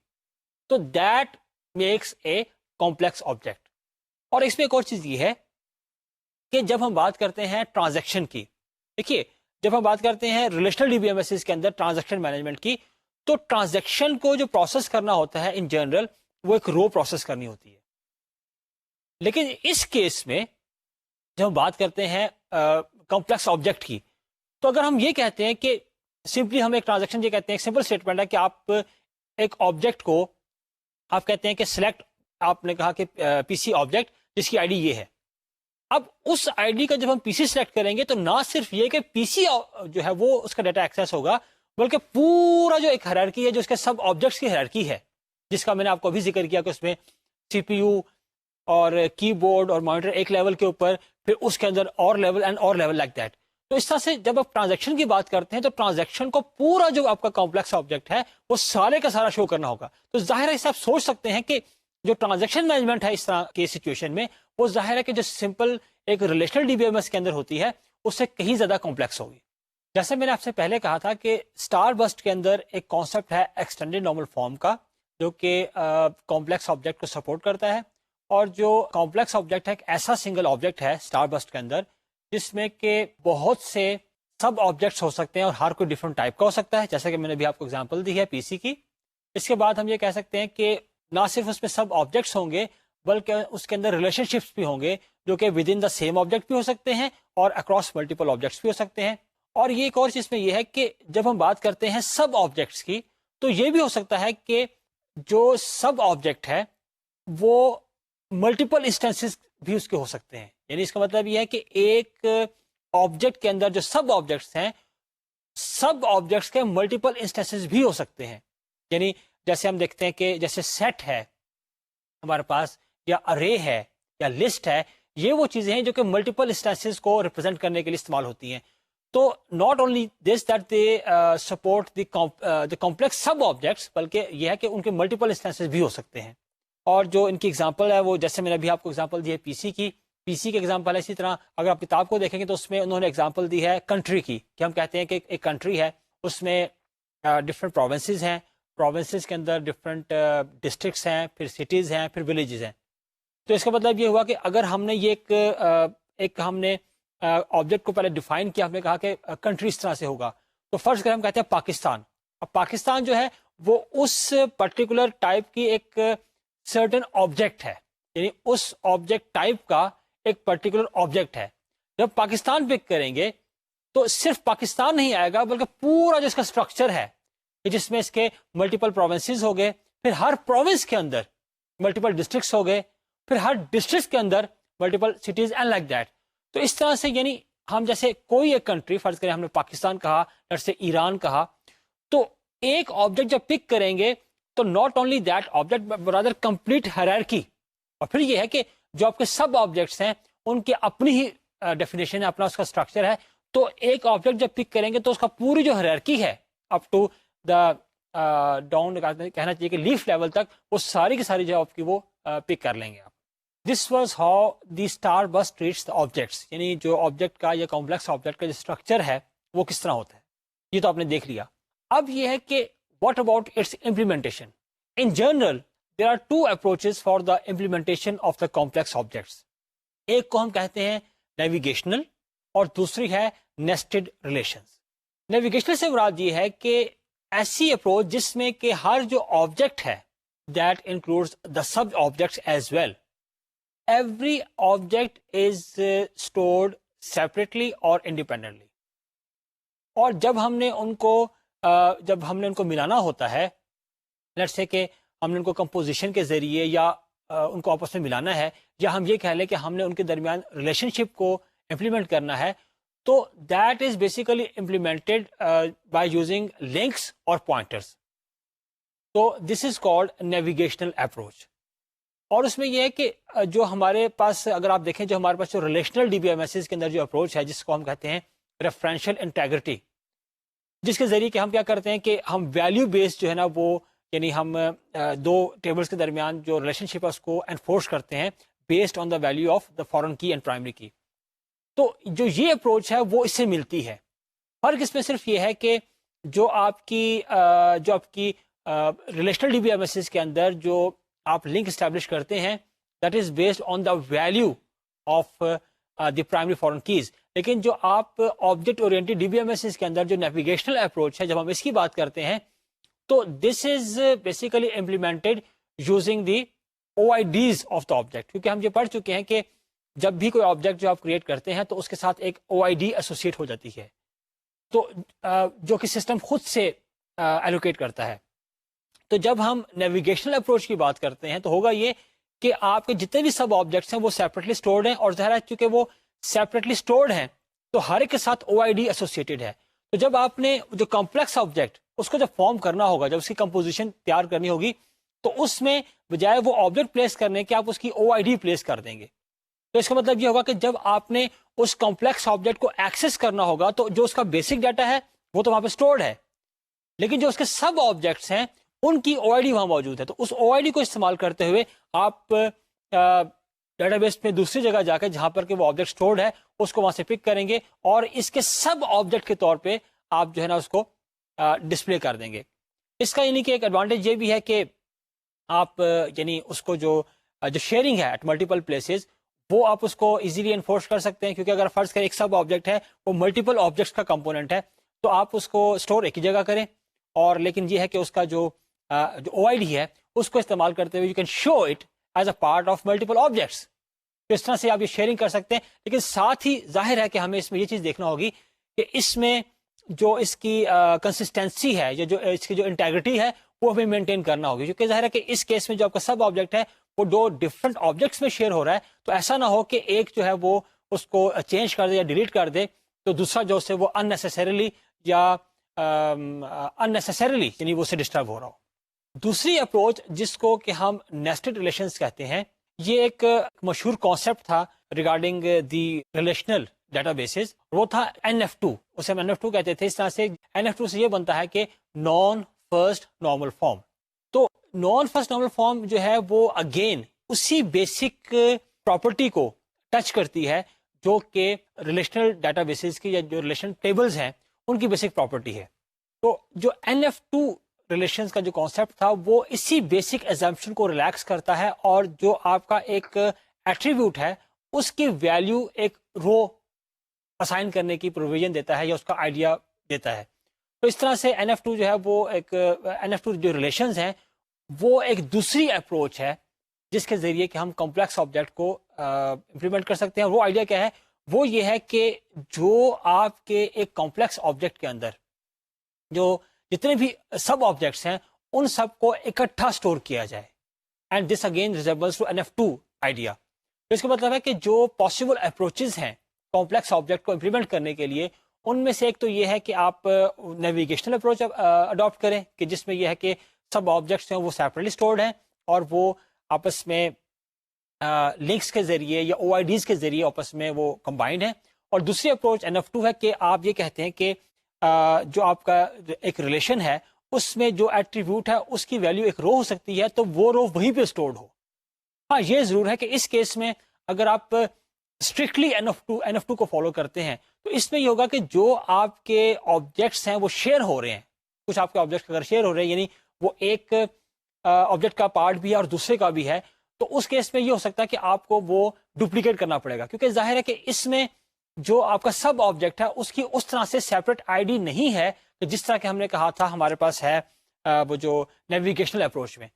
تو that makes a complex object. اور اس میں ایک اور چیز یہ ہے کہ جب ہم بات کرتے ہیں ٹرانزیکشن کی, دیکھیے جب ہم بات کرتے ہیں relational D B M S کے اندر ٹرانزیکشن مینجمنٹ کی, تو ٹرانزیکشن کو جو پروسیس کرنا ہوتا ہے ان جنرل وہ ایک رو پروسیس کرنی ہوتی ہے. لیکن اس کیس میں جب ہم بات کرتے ہیں کمپلیکس آبجیکٹ کی, تو اگر ہم یہ کہتے ہیں کہ سمپلی ہم ایک ٹرانزیکشن یہ کہتے ہیں, ایک سمپل اسٹیٹمنٹ ہے کہ آپ ایک آبجیکٹ کو آپ کہتے ہیں کہ سلیکٹ, آپ نے کہا کہ پی سی آبجیکٹ جس کی آئی ڈی یہ ہے. اب اس آئی ڈی کا جب ہم پی سی سلیکٹ کریں گے تو نہ صرف یہ کہ پی سی جو ہے وہ اس کا ڈیٹا ایکسیس ہوگا, بلکہ پورا جو ایک ہیرارکی ہے جو اس کے سب آبجیکٹس کی ہیرارکی ہے, جس کا میں نے آپ کو ابھی ذکر کیا کہ اس میں سی پی یو اور کی بورڈ اور مانیٹر ایک لیول کے اوپر, پھر اس کے اندر اور لیول اینڈ اور لیول لائک دیٹ. تو اس طرح سے جب آپ ٹرانزیکشن کی بات کرتے ہیں تو ٹرانزیکشن کو پورا جو آپ کا کمپلیکس آبجیکٹ ہے وہ سارے کا سارا شو کرنا ہوگا. تو ظاہر ہے اس سے آپ سوچ سکتے ہیں کہ جو ٹرانزیکشن مینجمنٹ ہے اس طرح کی سچویشن میں, وہ ظاہر ہے کہ جو سمپل ایک relational D B M S کے اندر ہوتی ہے اس سے کہیں زیادہ کمپلیکس ہوگی. جیسے میں نے آپ سے پہلے کہا تھا کہ اسٹار بسٹ کے اندر ایک کانسیپٹ ہے ایکسٹینڈیڈ نارمل فارم کا, جو کہ کمپلیکس آبجیکٹ کو سپورٹ کرتا ہے. اور جو کمپلیکس آبجیکٹ ہے ایک ایسا سنگل آبجیکٹ ہے اسٹار بسٹ کے اندر جس میں کہ بہت سے سب آبجیکٹس ہو سکتے ہیں اور ہر کوئی ڈفرنٹ ٹائپ کا ہو سکتا ہے, جیسا کہ میں نے بھی آپ کو ایگزامپل دی ہے پی سی کی. اس کے بعد ہم یہ کہہ سکتے ہیں کہ نہ صرف اس میں سب آبجیکٹس ہوں گے بلکہ اس کے اندر ریلیشن شپس بھی ہوں گے جو کہ with in the same object بھی ہو سکتے ہیں اور اکراس ملٹیپل آبجیکٹس بھی ہو سکتے ہیں. اور یہ ایک اور چیز میں یہ ہے کہ جب ہم بات کرتے ہیں سب آبجیکٹس کی تو یہ بھی ہو سکتا ہے کہ جو سب آبجیکٹ ہے وہ ملٹیپل انسٹنسز بھی اس کے ہو سکتے ہیں. یعنی اس کا مطلب یہ ہے کہ ایک آبجیکٹ کے اندر جو سب آبجیکٹس ہیں, سب آبجیکٹس کے ملٹیپل انسٹنسز بھی ہو سکتے ہیں. یعنی جیسے ہم دیکھتے ہیں کہ جیسے سیٹ ہے ہمارے پاس, یا ارے ہے, یا لسٹ ہے, یہ وہ چیزیں ہیں جو کہ ملٹیپل انسٹنسز کو ریپرزینٹ کرنے کے لیے استعمال ہوتی ہیں. تو not only this that they support the complex sub objects, بلکہ یہ ہے کہ ان کے ملٹیپل انسٹنسز بھی ہو سکتے ہیں. اور جو ان کی ایگزامپل ہے وہ جیسے میں نے ابھی آپ کو ایگزامپل دی ہے پی سی کی ایگزامپل ہے. اسی طرح اگر آپ کتاب کو دیکھیں گے تو اس میں انہوں نے ایگزامپل دی ہے کنٹری کی, کہ ہم کہتے ہیں کہ ایک کنٹری ہے, اس میں ڈفرنٹ پروونسز ہیں, پروونسز کے اندر ڈفرنٹ ڈسٹرکٹس ہیں, پھر سٹیز ہیں, پھر ولیجز ہیں. تو اس کا مطلب یہ ہوا کہ اگر ہم نے یہ ایک ہم نے آبجیکٹ کو پہلے ڈیفائن کیا, ہم نے کہا کہ کنٹری اس طرح سے ہوگا, تو فرض کریں ہم کہتے ہیں پاکستان. اب پاکستان جو ہے وہ اس پرٹیکولر ٹائپ کی ایک سرٹن آبجیکٹ ہے, یعنی اس آبجیکٹ ٹائپ کا ایک پرٹیکولر آبجیکٹ ہے. جب پاکستان پک کریں گے تو صرف پاکستان نہیں آئے گا بلکہ پورا جو اس کا اسٹرکچر ہے جس میں اس کے ملٹیپل پروونسز ہو گئے, پھر ہر پروونس کے اندر ملٹیپل ڈسٹرکٹس ہو گئے, پھر ہر ڈسٹرکٹ کے اندر multiple cities and like that. تو اس طرح سے یعنی ہم جیسے کوئی ایک کنٹری فرض کریں ہم نے پاکستان کہا, جیسے ایران کہا, تو ایک آبجیکٹ جب پک کریں گے تو not only that object Brother complete hierarchy. اور پھر یہ ہے کہ جو آپ کے سب آبجیکٹس ہیں ان کی اپنی ہی ڈیفینیشن ہے, اپنا اس کا اسٹرکچر ہے. تو ایک آبجیکٹ جب پک کریں گے تو اس کا پوری جو ہیرارکی ہے اپ ٹو دا ڈاؤن کہنا چاہیے کہ لیف لیول تک, وہ ساری کی ساری جو آپ کی وہ پک کر لیں گے آپ. This was how the star بس ٹریٹس دا آبجیکٹس, یعنی جو آبجیکٹ کا یا کمپلیکس آبجیکٹ کا جو اسٹرکچر ہے وہ کس طرح ہوتا ہے, یہ تو آپ نے دیکھ لیا. اب یہ ہے کہ what about its implementation? In general, there are two approaches for the implementation of the complex objects. ایک کو ہم کہتے ہیں نیویگیشنل اور دوسری ہے نیسٹڈ ریلیشنز. نیویگیشنل سے مراد یہ ہے کہ ایسی اپروچ جس میں کہ ہر جو آبجیکٹ ہے that includes the sub objects as well. Every object is stored separately اور انڈیپینڈنٹلی. اور جب ہم نے ان کو ملانا ہوتا ہے, لیٹس سے کہ ہم نے ان کو کمپوزیشن کے ذریعے یا ان کو آپس میں ملانا ہے, یا ہم یہ کہہ لیں کہ ہم نے ان کے درمیان ریلیشن شپ کو امپلیمنٹ کرنا ہے, تو that is basically implemented by using links اور پوائنٹرس. تو this is called navigational approach. اور اس میں یہ ہے کہ جو ہمارے پاس اگر آپ دیکھیں جو ہمارے پاس جو relational D B M S کے اندر جو اپروچ ہے جس کو ہم کہتے ہیں ریفرنشیل انٹیگریٹی, جس کے ذریعے کہ ہم کیا کرتے ہیں کہ ہم ویلیو بیسڈ جو ہے نا وہ یعنی ہم دو ٹیبلز کے درمیان جو ریلیشن شپ ہے اس کو انفورس کرتے ہیں based on the value of the foreign کی اینڈ پرائمری کی. تو جو یہ اپروچ ہے وہ اس سے ملتی ہے. فرق اس میں صرف یہ ہے کہ جو آپ کی relational D B M S کے اندر جو آپ لنک اسٹیبلش کرتے ہیں that is based on the value of the primary foreign keys. لیکن جو آپ object oriented D B M S کے اندر جو نیویگیشنل اپروچ ہے جب ہم اس کی بات کرتے ہیں تو this is basically implemented using the O I Ds of the object. کیونکہ ہم یہ پڑھ چکے ہیں کہ جب بھی کوئی آبجیکٹ جو آپ کریٹ کرتے ہیں تو اس کے ساتھ ایک او آئی ڈی ایسوسیٹ ہو جاتی ہے, تو جو کہ سسٹم خود سے ایلوکیٹ کرتا ہے. تو جب ہم نیویگیشنل اپروچ کی بات کرتے ہیں تو ہوگا یہ کہ آپ کے جتنے بھی سب آبجیکٹس ہیں وہ سیپریٹلی اسٹورڈ ہیں, اور ظاہر ہے چونکہ وہ سیپریٹلی اسٹورڈ ہیں تو ہر ایک کے ساتھ او آئی ڈی ایسوسیٹڈ ہے. تو جب آپ نے جو کمپلیکس آبجیکٹ اس کو جب فارم کرنا ہوگا, جب اس کی کمپوزیشن تیار کرنی ہوگی, تو اس میں بجائے وہ آبجیکٹ پلیس کرنے کے آپ اس کی او آئی ڈی پلیس کر دیں گے. تو اس کا مطلب یہ ہوگا کہ جب آپ نے اس کمپلیکس آبجیکٹ کو ایکسس کرنا ہوگا تو جو اس کا بیسک ڈیٹا ہے وہ تو وہاں پہ اسٹورڈ ہے, لیکن جو اس کے سب آبجیکٹس ہیں ان کی او آئی ڈی وہاں موجود ہے. تو اس او آئی ڈی کو استعمال کرتے ہوئے آپ ڈیٹا بیس میں دوسری جگہ جا کے جہاں پر کہ وہ آبجیکٹ اسٹورڈ ہے اس کو وہاں سے پک کریں گے اور اس کے سب آبجیکٹ کے طور پہ آپ جو ہے نا اس کو ڈسپلے کر دیں گے. اس کا یعنی کہ ایک ایڈوانٹیج یہ بھی ہے کہ آپ یعنی اس کو جو شیئرنگ ہے ایٹ ملٹیپل پلیسز وہ آپ اس کو ایزیلی انفورس کر سکتے ہیں, کیونکہ اگر فرض کریں ایک سب آبجیکٹ ہے وہ ملٹیپل آبجیکٹس کا کمپوننٹ ہے تو آپ اس کو اسٹور ایک ہی جگہ کریں, اور لیکن یہ ہے کہ اس کا جو او آئی ڈی ہے اس کو استعمال کرتے ہوئے you can show it as a part of multiple objects. تو اس طرح سے آپ یہ شیئرنگ کر سکتے ہیں, لیکن ساتھ ہی ظاہر ہے کہ ہمیں اس میں یہ چیز دیکھنا ہوگی کہ اس میں جو اس کی کنسسٹینسی ہے یا جو اس کی جو انٹیگریٹی ہے وہ ہمیں مینٹین کرنا ہوگی, کیونکہ ظاہر ہے کہ اس کیس میں جو آپ کا سب آبجیکٹ ہے وہ دو ڈفرنٹ آبجیکٹس میں شیئر ہو رہا ہے, تو ایسا نہ ہو کہ ایک جو ہے وہ اس کو چینج کر دے یا ڈیلیٹ کر دے تو دوسرا جو سے وہ اننیسیسریلی یعنی وہ سے ڈسٹرب ہو رہا ہو. دوسری اپروچ جس کو کہ ہم نیسٹڈ ریلیشنز کہتے ہیں, یہ ایک مشہور کانسیپٹ تھا regarding the relational databases, وہ تھا NF2. اسے ہم NF2 کہتے تھے. اس طرح سے NF2 سے یہ بنتا ہے کہ نان فرسٹ نارمل فارم. تو نان فرسٹ نارمل فارم جو ہے وہ اگین اسی بیسک پراپرٹی کو ٹچ کرتی ہے جو کہ ریلیشنل ڈیٹا بیسز کی یا جو ریلیشن ٹیبلز ہیں ان کی بیسک پراپرٹی ہے. تو جو NF2 ریلیشنز کا جو کانسیپٹ تھا وہ اسی بیسک ایزمپشن کو ریلیکس کرتا ہے, اور جو آپ کا ایک ایٹریبیوٹ ہے اس کی ویلیو ایک رو اسائن کرنے کی پروویژن دیتا ہے یا اس کا آئیڈیا دیتا ہے. تو اس طرح سے NF2 جو ہے وہ ایک NF2 جو ریلیشنز ہیں وہ ایک دوسری اپروچ ہے جس کے ذریعے کہ ہم کمپلیکس آبجیکٹ کو امپلیمنٹ کر سکتے ہیں. وہ آئیڈیا کیا ہے؟ وہ یہ ہے کہ جو آپ کے ایک کمپلیکس آبجیکٹ کے اندر جو جتنے بھی سب آبجیکٹس ہیں ان سب کو اکٹھا اسٹور کیا جائے, and this again resembles to NF2 idea. تو اس کا مطلب ہے کہ جو پاسبل اپروچز ہیں کمپلیکس آبجیکٹ کو امپلیمنٹ کرنے کے لیے ان میں سے ایک تو یہ ہے کہ آپ نیویگیشنل اپروچ اڈاپٹ کریں کہ جس میں یہ ہے کہ سب آبجیکٹس ہیں وہ سیپریٹلی اسٹورڈ ہیں اور وہ آپس میں لنکس کے ذریعے یا او آئی ڈیز کے ذریعے آپس میں وہ کمبائنڈ ہیں. اور دوسری اپروچ NF2 ہے کہ آپ یہ کہتے ہیں کہ جو آپ کا ایک ریلیشن ہے اس میں جو ایٹریبیوٹ ہے اس کی ویلیو ایک رو ہو سکتی ہے تو وہ رو وہیں پہ اسٹورڈ ہو. ہاں یہ ضرور ہے کہ اس کیس میں اگر آپ اسٹرکٹلی NF2 کو فالو کرتے ہیں تو اس میں یہ ہوگا کہ جو آپ کے آبجیکٹس ہیں وہ شیئر ہو رہے ہیں, کچھ آپ کے آبجیکٹس اگر شیئر ہو رہے ہیں یعنی وہ ایک آبجیکٹ کا پارٹ بھی ہے اور دوسرے کا بھی ہے, تو اس کیس میں یہ ہو سکتا ہے کہ آپ کو وہ ڈپلیکیٹ کرنا پڑے گا, کیونکہ ظاہر ہے کہ اس میں جو آپ کا سب آبجیکٹ ہے اس کی اس طرح سے سیپریٹ آئی ڈی نہیں ہے کہ جس طرح کہ ہم نے کہا تھا ہمارے پاس ہے وہ جو نیویگیشنل اپروچ میں.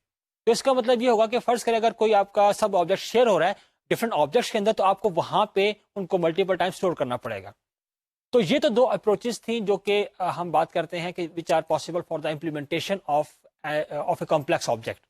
تو اس کا مطلب یہ ہوگا کہ فرض کریں اگر کوئی آپ کا سب آبجیکٹ شیئر ہو رہا ہے ڈفرنٹ آبجیکٹس کے اندر, تو آپ کو وہاں پہ ان کو ملٹیپل ٹائم اسٹور کرنا پڑے گا. تو یہ تو دو اپروچز تھیں جو کہ ہم بات کرتے ہیں کہ which are possible for the implementation of a complex object.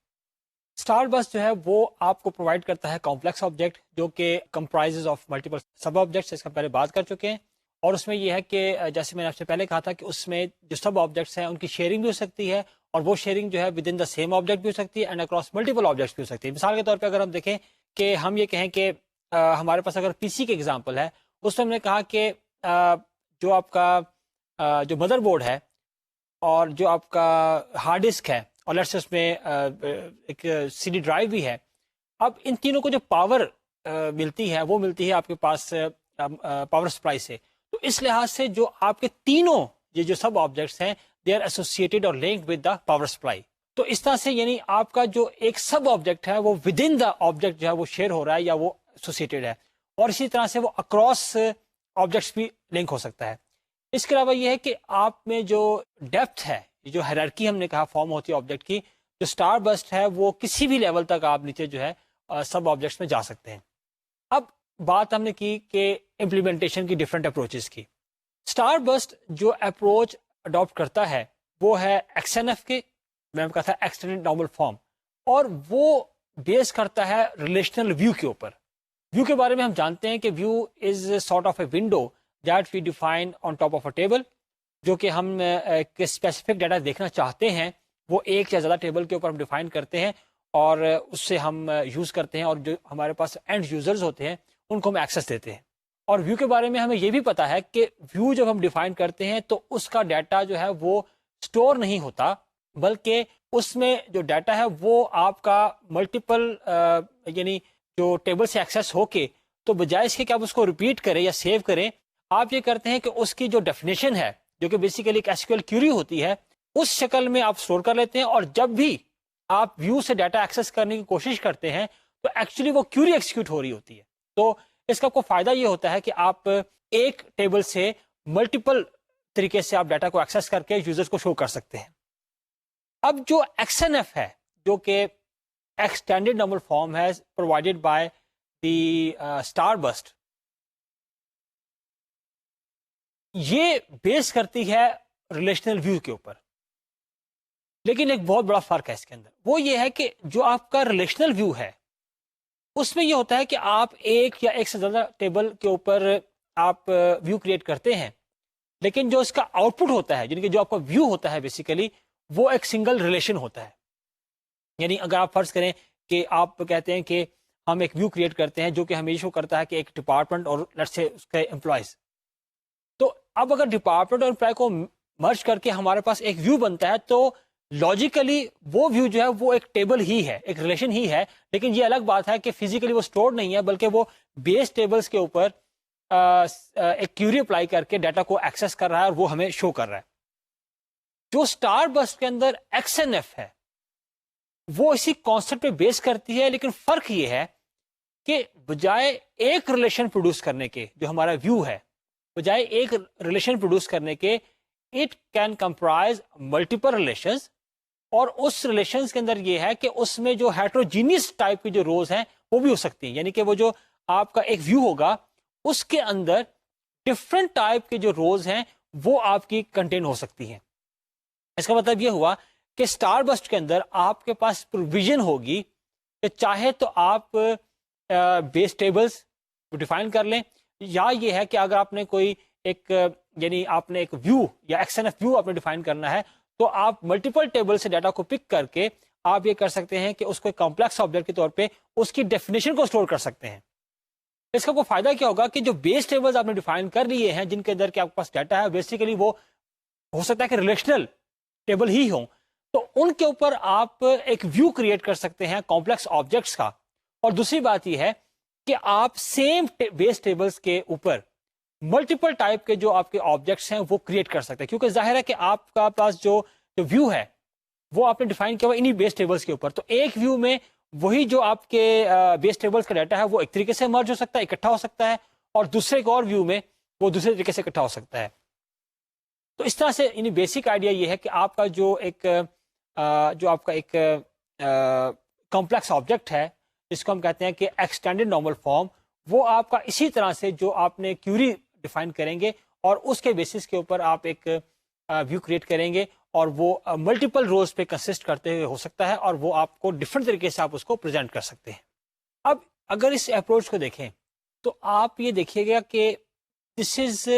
Starburst جو ہے وہ آپ کو پرووائڈ کرتا ہے کمپلیکس آبجیکٹ جو کہ comprises of multiple sub objects, اس کا پہلے بات کر چکے ہیں. اور اس میں یہ ہے کہ جیسے میں نے آپ سے پہلے کہا تھا کہ اس میں جو سب آبجیکٹس ہیں ان کی شیئرنگ بھی ہو سکتی ہے, اور وہ شیئرنگ جو ہے with in the same object بھی ہو سکتی ہے اینڈ اکراس ملٹیپل آبجیکٹس بھی ہو سکتی ہے. مثال کے طور پہ اگر ہم دیکھیں کہ ہم یہ کہیں کہ ہمارے پاس اگر پی سی کی ایگزامپل ہے, اس میں ہم نے کہا کہ جو آپ کا جو مدر بورڈ ہے اور جو آپ کا ہارڈ ڈسک ہے اور لیٹس اس میں ایک سی ڈی ڈرائیو بھی ہے, اب ان تینوں کو جو پاور ملتی ہے وہ ملتی ہے آپ کے پاس پاور سپلائی سے. تو اس لحاظ سے جو آپ کے تینوں یہ جو سب آبجیکٹس ہیں دے آر ایسوسیٹڈ اور linked with the power supply. تو اس طرح سے یعنی آپ کا جو ایک سب آبجیکٹ ہے وہ ود ان دا آبجیکٹ جو ہے وہ شیئر ہو رہا ہے یا وہ ایسوسیٹڈ ہے, اور اسی طرح سے وہ اکراس آبجیکٹس بھی لنک ہو سکتا ہے. اس کے علاوہ یہ ہے کہ آپ میں جو ڈیپتھ ہے, جو ہیرارکی ہم نے کہا فارم ہوتی ہے آبجیکٹ کی, جو اسٹار بسٹ ہے وہ کسی بھی لیول تک آپ نیچے جو ہے سب آبجیکٹس میں جا سکتے ہیں. اب بات ہم نے کی کہ امپلیمنٹیشن کی ڈفرینٹ اپروچز کی. اسٹار بسٹ جو اپروچ اڈاپٹ کرتا ہے وہ ہے ایکس این ایف کے, میں نے کہا تھا ایکسٹینڈڈ نارمل فارم, اور وہ بیس کرتا ہے ریلیشنل ویو کے اوپر. ویو کے بارے میں ہم جانتے ہیں کہ view is sort of a window that we define on top of a table, جو کہ ہم اسپیسیفک ڈیٹا دیکھنا چاہتے ہیں وہ ایک یا زیادہ ٹیبل کے اوپر ہم ڈیفائن کرتے ہیں اور اس سے ہم یوز کرتے ہیں, اور جو ہمارے پاس اینڈ یوزرز ہوتے ہیں ان کو ہم ایکسیس دیتے ہیں. اور ویو کے بارے میں ہمیں یہ بھی پتا ہے کہ ویو جب ہم ڈیفائن کرتے ہیں تو اس کا ڈیٹا جو ہے وہ اسٹور نہیں ہوتا, بلکہ اس میں جو ڈیٹا ہے وہ آپ کا ملٹیپل یعنی جو ٹیبل سے ایکسیس ہو کے, تو بجائے اس کے کہ آپ اس کو ریپیٹ کریں یا سیو کریں, آپ یہ کرتے ہیں کہ اس کی جو ڈیفینیشن ہے جو کہ بیسیکلی ایک ایس کیو ایل کیوری ہوتی ہے اس شکل میں آپ اسٹور کر لیتے ہیں, اور جب بھی آپ ویو سے ڈیٹا ایکسیس کرنے کی کوشش کرتے ہیں تو ایکچولی وہ کیوری ایکسیکیوٹ ہو رہی ہوتی ہے. تو اس کا کو فائدہ یہ ہوتا ہے کہ آپ ایک ٹیبل سے ملٹیپل طریقے سے آپ ڈیٹا کو ایکسیس کر کے یوزرز کو شو کر سکتے ہیں. اب جو ایکس این ایف ہے جو کہ ایکسٹینڈڈ نارمل فارم ہے provided by the Starburst, یہ بیس کرتی ہے ریلیشنل ویو کے اوپر. لیکن ایک بہت بڑا فرق ہے اس کے اندر, وہ یہ ہے کہ جو آپ کا ریلیشنل ویو ہے اس میں یہ ہوتا ہے کہ آپ ایک یا ایک سے زیادہ ٹیبل کے اوپر آپ ویو کریٹ کرتے ہیں, لیکن جو اس کا آؤٹ پٹ ہوتا ہے یعنی کہ جو آپ کا ویو ہوتا ہے بیسیکلی وہ ایک سنگل ریلیشن ہوتا ہے. یعنی اگر آپ فرض کریں کہ آپ کہتے ہیں کہ ہم ایک ویو کریٹ کرتے ہیں جو کہ ہمیں شو کرتا ہے کہ ایک ڈپارٹمنٹ اور لیٹس سے اس کے امپلائیز, تو اب اگر ڈپارٹمنٹ اور امپلائی کو مرج کر کے ہمارے پاس ایک ویو بنتا ہے تو لاجیکلی وہ ویو جو ہے وہ ایک ٹیبل ہی ہے, ایک ریلیشن ہی ہے, لیکن یہ الگ بات ہے کہ فزیکلی وہ اسٹور نہیں ہے بلکہ وہ بیس ٹیبلز کے اوپر ایک کیوری اپلائی کر کے ڈیٹا کو ایکسیس کر رہا ہے اور وہ ہمیں شو کر رہا ہے. جو اسٹار بسٹ کے اندر ایکس این ایف ہے وہ اسی کانسیپٹ پہ بیس کرتی ہے, لیکن فرق یہ ہے کہ بجائے ایک ریلیشن پروڈیوس کرنے کے, جو ہمارا ویو ہے بجائے ایک ریلیشن پروڈیوس کرنے کے it can comprise multiple relations, اور اس ریلیشنز کے اندر یہ ہے کہ اس میں جو ہیٹروجینیس ٹائپ کی جو روز ہیں وہ بھی ہو سکتی ہیں. یعنی کہ وہ جو آپ کا ایک ویو ہوگا اس کے اندر ڈفرنٹ ٹائپ کے جو روز ہیں وہ آپ کی کنٹین ہو سکتی ہیں. اس کا مطلب یہ ہوا کہ اسٹار بسٹ کے اندر آپ کے پاس پروویژن ہوگی کہ چاہے تو آپ بیس ٹیبلز ڈیفائن کر لیں, یا یہ ہے کہ اگر آپ نے کوئی ایک یعنی آپ نے ایک ویو یا ایکس این ایف ویو آپ نے ڈیفائن کرنا ہے تو آپ ملٹیپل ٹیبل سے ڈیٹا کو پک کر کے آپ یہ کر سکتے ہیں کہ اس کو کمپلیکس آبجیکٹ کے طور پہ اس کی ڈیفینیشن کو اسٹور کر سکتے ہیں. اس کا کوئی فائدہ کیا ہوگا کہ جو بیس ٹیبلز آپ نے ڈیفائن کر لیے ہیں جن کے اندر کہ آپ کے پاس ڈیٹا ہے بیسیکلی وہ ہو سکتا ہے کہ ریلیشنل ٹیبل ہی ہوں, تو ان کے اوپر آپ ایک ویو کریٹ کر سکتے ہیں کمپلیکس آبجیکٹس کا. اور دوسری بات یہ ہے کہ آپ سیم بیس ٹیبلز کے اوپر ملٹیپل ٹائپ کے جو آپ کے آبجیکٹس ہیں وہ کریٹ کر سکتے ہیں, کیونکہ ظاہر ہے کہ آپ کا پاس جو ویو ہے وہ آپ نے ڈیفائن کیا ہوا انہی بیس ٹیبلز کے اوپر, تو ایک ویو میں وہی جو آپ کے بیس ٹیبلز کا ڈیٹا ہے وہ ایک طریقے سے مرج ہو سکتا ہے, اکٹھا ہو سکتا ہے, اور دوسرے ایک اور ویو میں وہ دوسرے طریقے سے اکٹھا ہو سکتا ہے. تو اس طرح سے یعنی بیسک آئیڈیا یہ ہے کہ آپ کا جو آپ کا ایک کمپلیکس آبجیکٹ ہے جس کو ہم کہتے ہیں کہ ایکسٹینڈڈ نارمل فارم, وہ آپ کا اسی طرح سے جو آپ نے کیوری ڈیفائن کریں گے اور اس کے بیسس کے اوپر آپ ایک ویو کریٹ کریں گے, اور وہ ملٹیپل روز پہ کنسسٹ کرتے ہوئے ہو سکتا ہے, اور وہ آپ کو ڈفرنٹ طریقے سے آپ اس کو پریزنٹ کر سکتے ہیں. اب اگر اس اپروچ کو دیکھیں تو آپ یہ دیکھیے گا کہ this is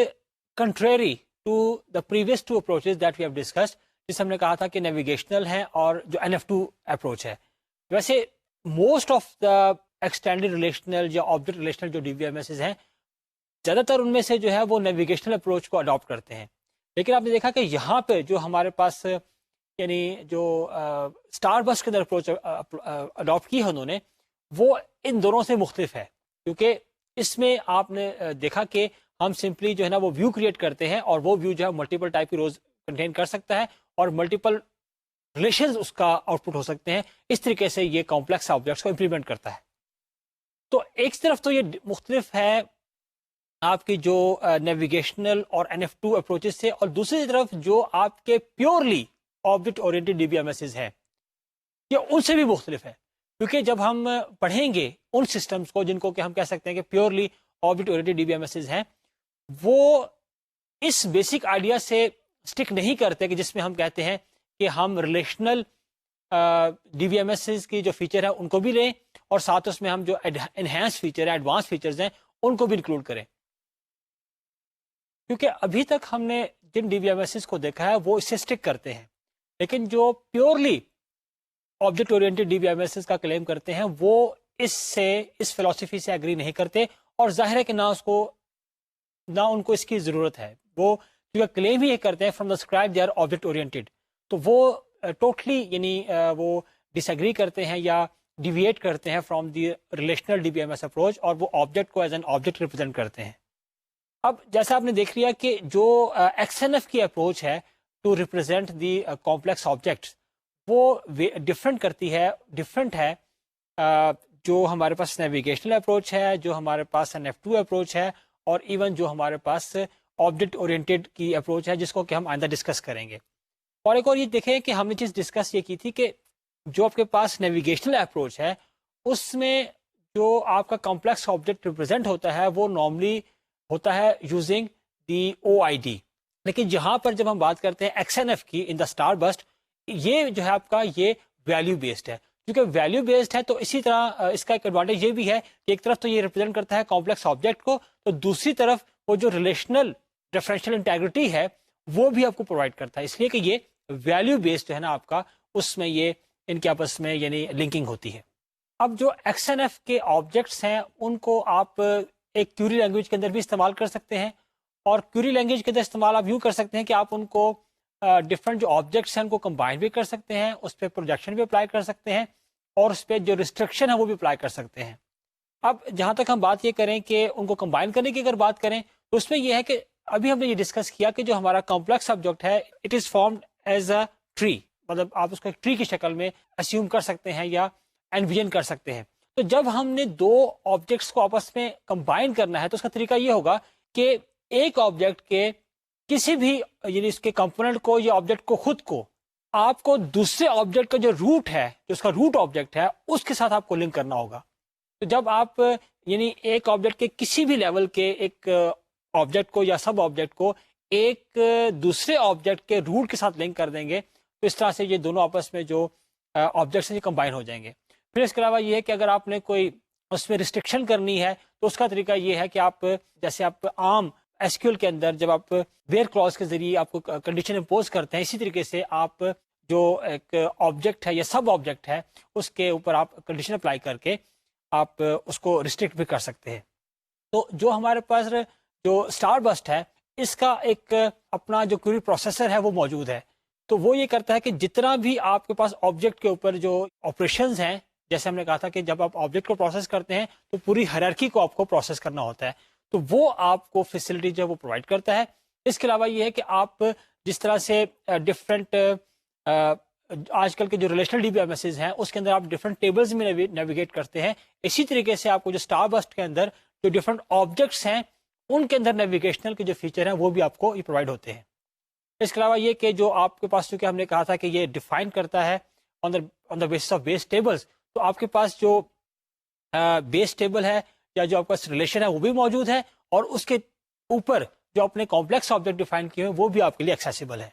contrary to the previous two approaches that we have discussed, جس ہم نے کہا تھا کہ نیویگیشنل ہے اور جو NF2 اپروچ ہے. ویسے most of the extended relational یا آبجیکٹ ریلیشنل جو DBMSs ہیں, زیادہ تر ان میں سے جو ہے وہ نیویگیشنل اپروچ کو اڈاپٹ کرتے ہیں. لیکن آپ نے دیکھا کہ یہاں پہ جو ہمارے پاس یعنی جو اسٹار بس کے اندر اپروچ اڈاپٹ کی ہے انہوں نے, وہ ان دونوں سے مختلف ہے, کیونکہ اس میں آپ نے دیکھا کہ ہم سمپلی جو ہے نا وہ ویو کریٹ کرتے ہیں, اور وہ ویو جو ہے ملٹیپل ٹائپ کی روز کنٹین کر سکتا ہے اور ملٹیپل ریلیشنز اس کا آؤٹ پٹ ہو سکتے ہیں. اس طریقے سے یہ کمپلیکس آبجیکٹس کو امپلیمنٹ کرتا ہے. تو ایک طرف تو یہ مختلف ہے آپ کی جو نیویگیشنل اور NF2 اپروچز سے, اور دوسری طرف جو آپ کے پیورلی آبجیکٹ اورینٹڈ DBMSs ہیں یہ ان سے بھی مختلف ہے, کیونکہ جب ہم پڑھیں گے ان سسٹمز کو جن کو کہ ہم کہہ سکتے ہیں کہ پیورلی آبجیکٹ اورینٹڈ DBMSs ہیں, وہ اس بیسک آئیڈیا سے اسٹک نہیں کرتے کہ جس میں ہم کہتے ہیں کہ ہم ریلیشنل DBMSs کی جو فیچر ہے ان کو بھی لیں, اور ساتھ اس میں ہم جو انہینس فیچر ہے, ایڈوانس فیچرز ہیں, ان کو بھی انکلوڈ کریں. کیونکہ ابھی تک ہم نے جن DBMSs کو دیکھا ہے وہ اس سے اسٹک کرتے ہیں, لیکن جو پیورلی آبجیکٹ اورینٹڈ DBMSs کا کلیم کرتے ہیں وہ اس فلسفی سے ایگری نہیں کرتے, اور ظاہر ہے کہ نہ ان کو اس کی ضرورت ہے. وہ کیونکہ کلیم ہی یہ کرتے ہیں from the scribe they are object oriented, تو وہ ٹوٹلی یعنی وہ ڈس ایگری کرتے ہیں یا ڈیویٹ کرتے ہیں from the relational DBMS approach, اور وہ آبجیکٹ کو ایز این آبجیکٹ ریپرزینٹ کرتے ہیں. اب جیسا آپ نے دیکھ لیا کہ جو XNF کی اپروچ ہے to represent the complex objects, وہ ڈفرینٹ ہے جو ہمارے پاس نیویگیشنل اپروچ ہے, جو ہمارے پاس NF2 اپروچ ہے, اور ایون جو ہمارے پاس آبجیکٹ اورینٹڈ کی اپروچ ہے جس کو کہ ہم آئندہ ڈسکس کریں گے. اور ایک اور یہ دیکھیں کہ ہم نے چیز ڈسکس یہ کی تھی کہ جو آپ کے پاس نیویگیشنل اپروچ ہے اس میں جو آپ کا کمپلیکس آبجیکٹ ریپرزینٹ ہوتا ہے وہ نارملی ہوتا ہے یوزنگ دی OID, لیکن یہاں پر جب ہم بات کرتے ہیں XNF کی ان دا اسٹار بسٹ, یہ جو ہے آپ کا یہ ویلیو بیسڈ ہے. کیونکہ ویلیو بیسڈ ہے تو اسی طرح اس کا ایک ایڈوانٹیج یہ بھی ہے کہ ایک طرف تو یہ ریپرزینٹ کرتا ہے کمپلیکس آبجیکٹ کو, تو دوسری طرف وہ جو ریلیشنل ریفرنشیل انٹیگریٹی ہے وہ بھی آپ کو پرووائڈ کرتا ہے, اس لیے کہ یہ ویلیو بیسڈ جو ہے نا آپ کا, اس میں یہ ان کے آپس میں یعنی لنکنگ ہوتی ہے. اب جو XNF کے آبجیکٹس ہیں ان کو آپ ایک کیوری لینگویج کے اندر بھی استعمال کر سکتے ہیں, اور کیوری لینگویج کے اندر استعمال آپ یوں کر سکتے ہیں کہ آپ ان کو ڈفرنٹ جو آبجیکٹس ہیں ان کو کمبائن بھی کر سکتے ہیں, اس پہ پروجیکشن بھی اپلائی کر سکتے ہیں, اور اس پہ جو ریسٹرکشن ہے وہ بھی اپلائی کر سکتے ہیں. اب جہاں تک ہم بات یہ کریں کہ ان کو کمبائن کرنے کی اگر بات کریں تو اس میں یہ ہے کہ ابھی ہم نے یہ ڈسکس کیا کہ جو ہمارا کمپلیکس آبجیکٹ ہے it is formed as a tree, مطلب آپ اس کو ایک ٹری کی شکل میں اسیوم کر سکتے ہیں یا انویژن کر سکتے ہیں. تو جب ہم نے دو آبجیکٹس کو آپس میں کمبائن کرنا ہے تو اس کا طریقہ یہ ہوگا کہ ایک آبجیکٹ کے کسی بھی یعنی اس کے کمپوننٹ کو یا آبجیکٹ کو خود کو آپ کو دوسرے آبجیکٹ کا جو روٹ ہے, جو اس کا روٹ آبجیکٹ ہے, اس کے ساتھ آپ کو لنک کرنا ہوگا. تو جب آپ یعنی ایک آبجیکٹ کے کسی بھی لیول کے ایک آبجیکٹ کو یا سب آبجیکٹ کو ایک دوسرے آبجیکٹ کے روٹ کے ساتھ لنک کر دیں گے تو اس طرح سے یہ دونوں آپس میں جو آبجیکٹس ہیں یہ کمبائن ہو جائیں گے. پھر اس کے علاوہ یہ ہے کہ اگر آپ نے کوئی اس میں ریسٹرکشن کرنی ہے تو اس کا طریقہ یہ ہے کہ آپ جیسے آپ عام SQL کے اندر جب آپ ویئر کلوز کے ذریعے آپ کو کنڈیشن امپوز کرتے ہیں, اسی طریقے سے آپ جو ایک آبجیکٹ ہے یا سب آبجیکٹ ہے اس کے اوپر آپ کنڈیشن اپلائی کر کے آپ اس کو ریسٹرکٹ بھی کر سکتے ہیں. تو جو ہمارے پاس جو اسٹار بسٹ ہے اس کا ایک اپنا جو کوئی پروسیسر ہے وہ موجود ہے. تو وہ یہ کرتا ہے کہ جتنا بھی آپ کے پاس آبجیکٹ کے اوپر جو آپریشنز ہیں, جیسے ہم نے کہا تھا کہ جب آپ آبجیکٹ کو پروسیس کرتے ہیں تو پوری ہائرارکی کو آپ کو پروسیس کرنا ہوتا ہے, تو وہ آپ کو فیسلٹی جو ہے وہ پرووائڈ کرتا ہے. اس کے علاوہ یہ ہے کہ آپ جس طرح سے ڈفرینٹ آج کل کے جو relational D B M S's ہیں اس کے اندر آپ ڈفرنٹ ٹیبلز میں نیویگیٹ کرتے ہیں. اسی طریقے سے آپ کو جو اسٹار بسٹ کے اندر جو ڈفرنٹ آبجیکٹس ہیں ان کے اندر نیویگیشنل کے جو فیچر ہیں وہ بھی آپ کو پرووائڈ ہوتے ہیں. اس کے علاوہ یہ کہ جو آپ کے پاس چونکہ ہم نے کہا تھا کہ یہ ڈیفائن کرتا ہے on the basis of base tables, تو آپ کے پاس جو بیس ٹیبل ہے یا جو آپ کا ریلیشن ہے وہ بھی موجود ہے, اور اس کے اوپر جو اپنے کمپلیکس آبجیکٹ ڈیفائن کیے ہیں وہ بھی آپ کے لیے ایکسیسیبل ہے.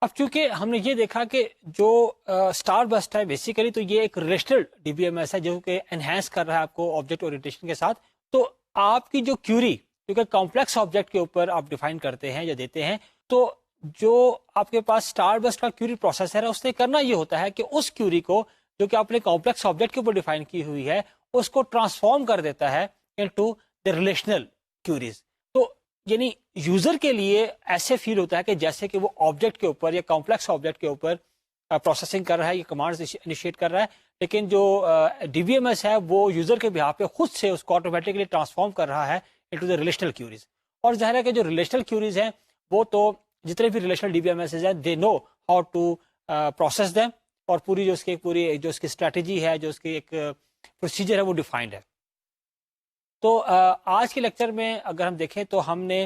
اب چونکہ ہم نے یہ دیکھا کہ جو اسٹار بسٹ ہے بیسیکلی تو یہ ایک relational D B M S ہے جو کہ انہینس کر رہا ہے آپ کو آبجیکٹ اورینٹیشن کے ساتھ. تو آپ کی جو کیوری کیونکہ کمپلیکس آبجیکٹ کے اوپر آپ ڈیفائن کرتے ہیں یا دیتے ہیں, تو جو آپ کے پاس اسٹار بسٹ کا کیوری پروسیسر ہے اس نے کرنا یہ ہوتا ہے کہ اس کیوری کو جو کہ آپ نے کمپلیکس آبجیکٹ کے اوپر ڈیفائن کی ہوئی ہے اس کو ٹرانسفارم کر دیتا ہے انٹو دی ریلیشنل کیوریز. تو یعنی یوزر کے لیے ایسے فیل ہوتا ہے کہ جیسے کہ وہ آبجیکٹ کے اوپر یا کمپلیکس آبجیکٹ کے اوپر پروسیسنگ کر رہا ہے یا کمانڈز انیشیٹ کر رہا ہے, لیکن جو ڈی بی ایم ایس ہے وہ یوزر کے بہاف پہ خود سے اس کو آٹومیٹکلی ٹرانسفارم کر رہا ہے انٹو دی ریلیشنل کیوریز. اور ظاہر ہے کہ جو ریلیشنل کیوریز ہیں وہ تو جتنے بھی relational D B M S ہیں they know how to process them, اور پوری جو اس کی اسٹریٹجی ہے, جو اس کی ایک پروسیجر ہے وہ ڈیفائنڈ ہے. تو آج کے لیکچر میں اگر ہم دیکھیں تو ہم نے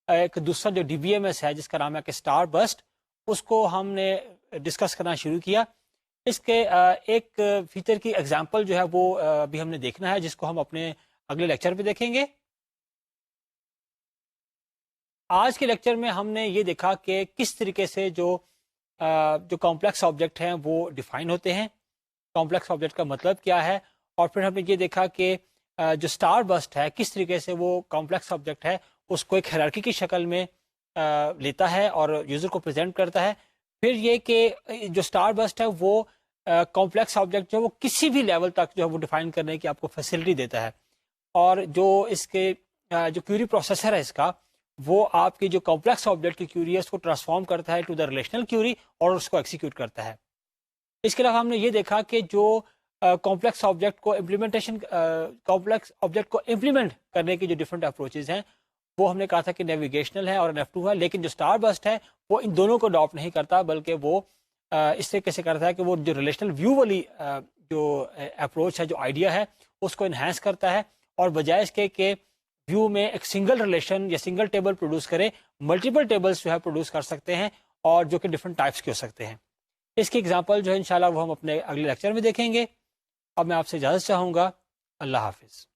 ایک دوسرا جو ڈی بی ایم ایس ہے جس کا نام ہے کہ اسٹار بسٹ, اس کو ہم نے ڈسکس کرنا شروع کیا. اس کے ایک فیچر کی ایگزامپل جو ہے وہ ابھی ہم نے دیکھنا ہے, جس کو ہم اپنے اگلے لیکچر پہ دیکھیں گے. آج کے لیکچر میں ہم نے یہ دیکھا کہ کس طریقے سے جو کمپلیکس آبجیکٹ ہیں وہ ڈیفائن ہوتے ہیں, کمپلیکس آبجیکٹ کا مطلب کیا ہے, اور پھر ہم نے یہ دیکھا کہ جو اسٹار بسٹ ہے کس طریقے سے وہ کمپلیکس آبجیکٹ ہے اس کو ایک ہیرارکی کی شکل میں لیتا ہے اور یوزر کو پریزنٹ کرتا ہے. پھر یہ کہ جو اسٹار بسٹ ہے وہ کمپلیکس آبجیکٹ جو ہے وہ کسی بھی لیول تک جو ہے وہ ڈیفائن کرنے کی آپ کو فیسلٹی دیتا ہے, اور جو اس کے جو کیوری پروسیسر ہے اس کا وہ آپ کی جو کمپلیکس آبجیکٹ کی کیوری ہے اس کو ٹرانسفارم کرتا ہے ٹو دا ریلیشنل کیوری اور اس کو ایکسیکیوٹ کرتا ہے. اس کے علاوہ ہم نے یہ دیکھا کہ جو کمپلیکس آبجیکٹ کو امپلیمنٹ کرنے کی جو ڈفرینٹ اپروچز ہیں وہ ہم نے کہا تھا کہ نیویگیشنل ہے اور F2 ہے, لیکن جو اسٹار بسٹ ہے وہ ان دونوں کو اڈاپٹ نہیں کرتا, بلکہ وہ اس طریقے سے کرتا ہے کہ وہ جو ریلیشنل ویو والی جو اپروچ ہے, جو آئیڈیا ہے, اس کو انہینس کرتا ہے, اور بجائے اس کے کہ ویو میں ایک سنگل ریلیشن یا سنگل ٹیبل پروڈیوس کرے, ملٹیپل ٹیبلز جو ہے پروڈیوس کر سکتے ہیں, اور جو کہ ڈفرنٹ ٹائپس کے ہو سکتے ہیں. اس کی ایگزامپل جو ہے انشاءاللہ وہ ہم اپنے اگلے لیکچر میں دیکھیں گے. اب میں آپ سے اجازت چاہوں گا. اللہ حافظ.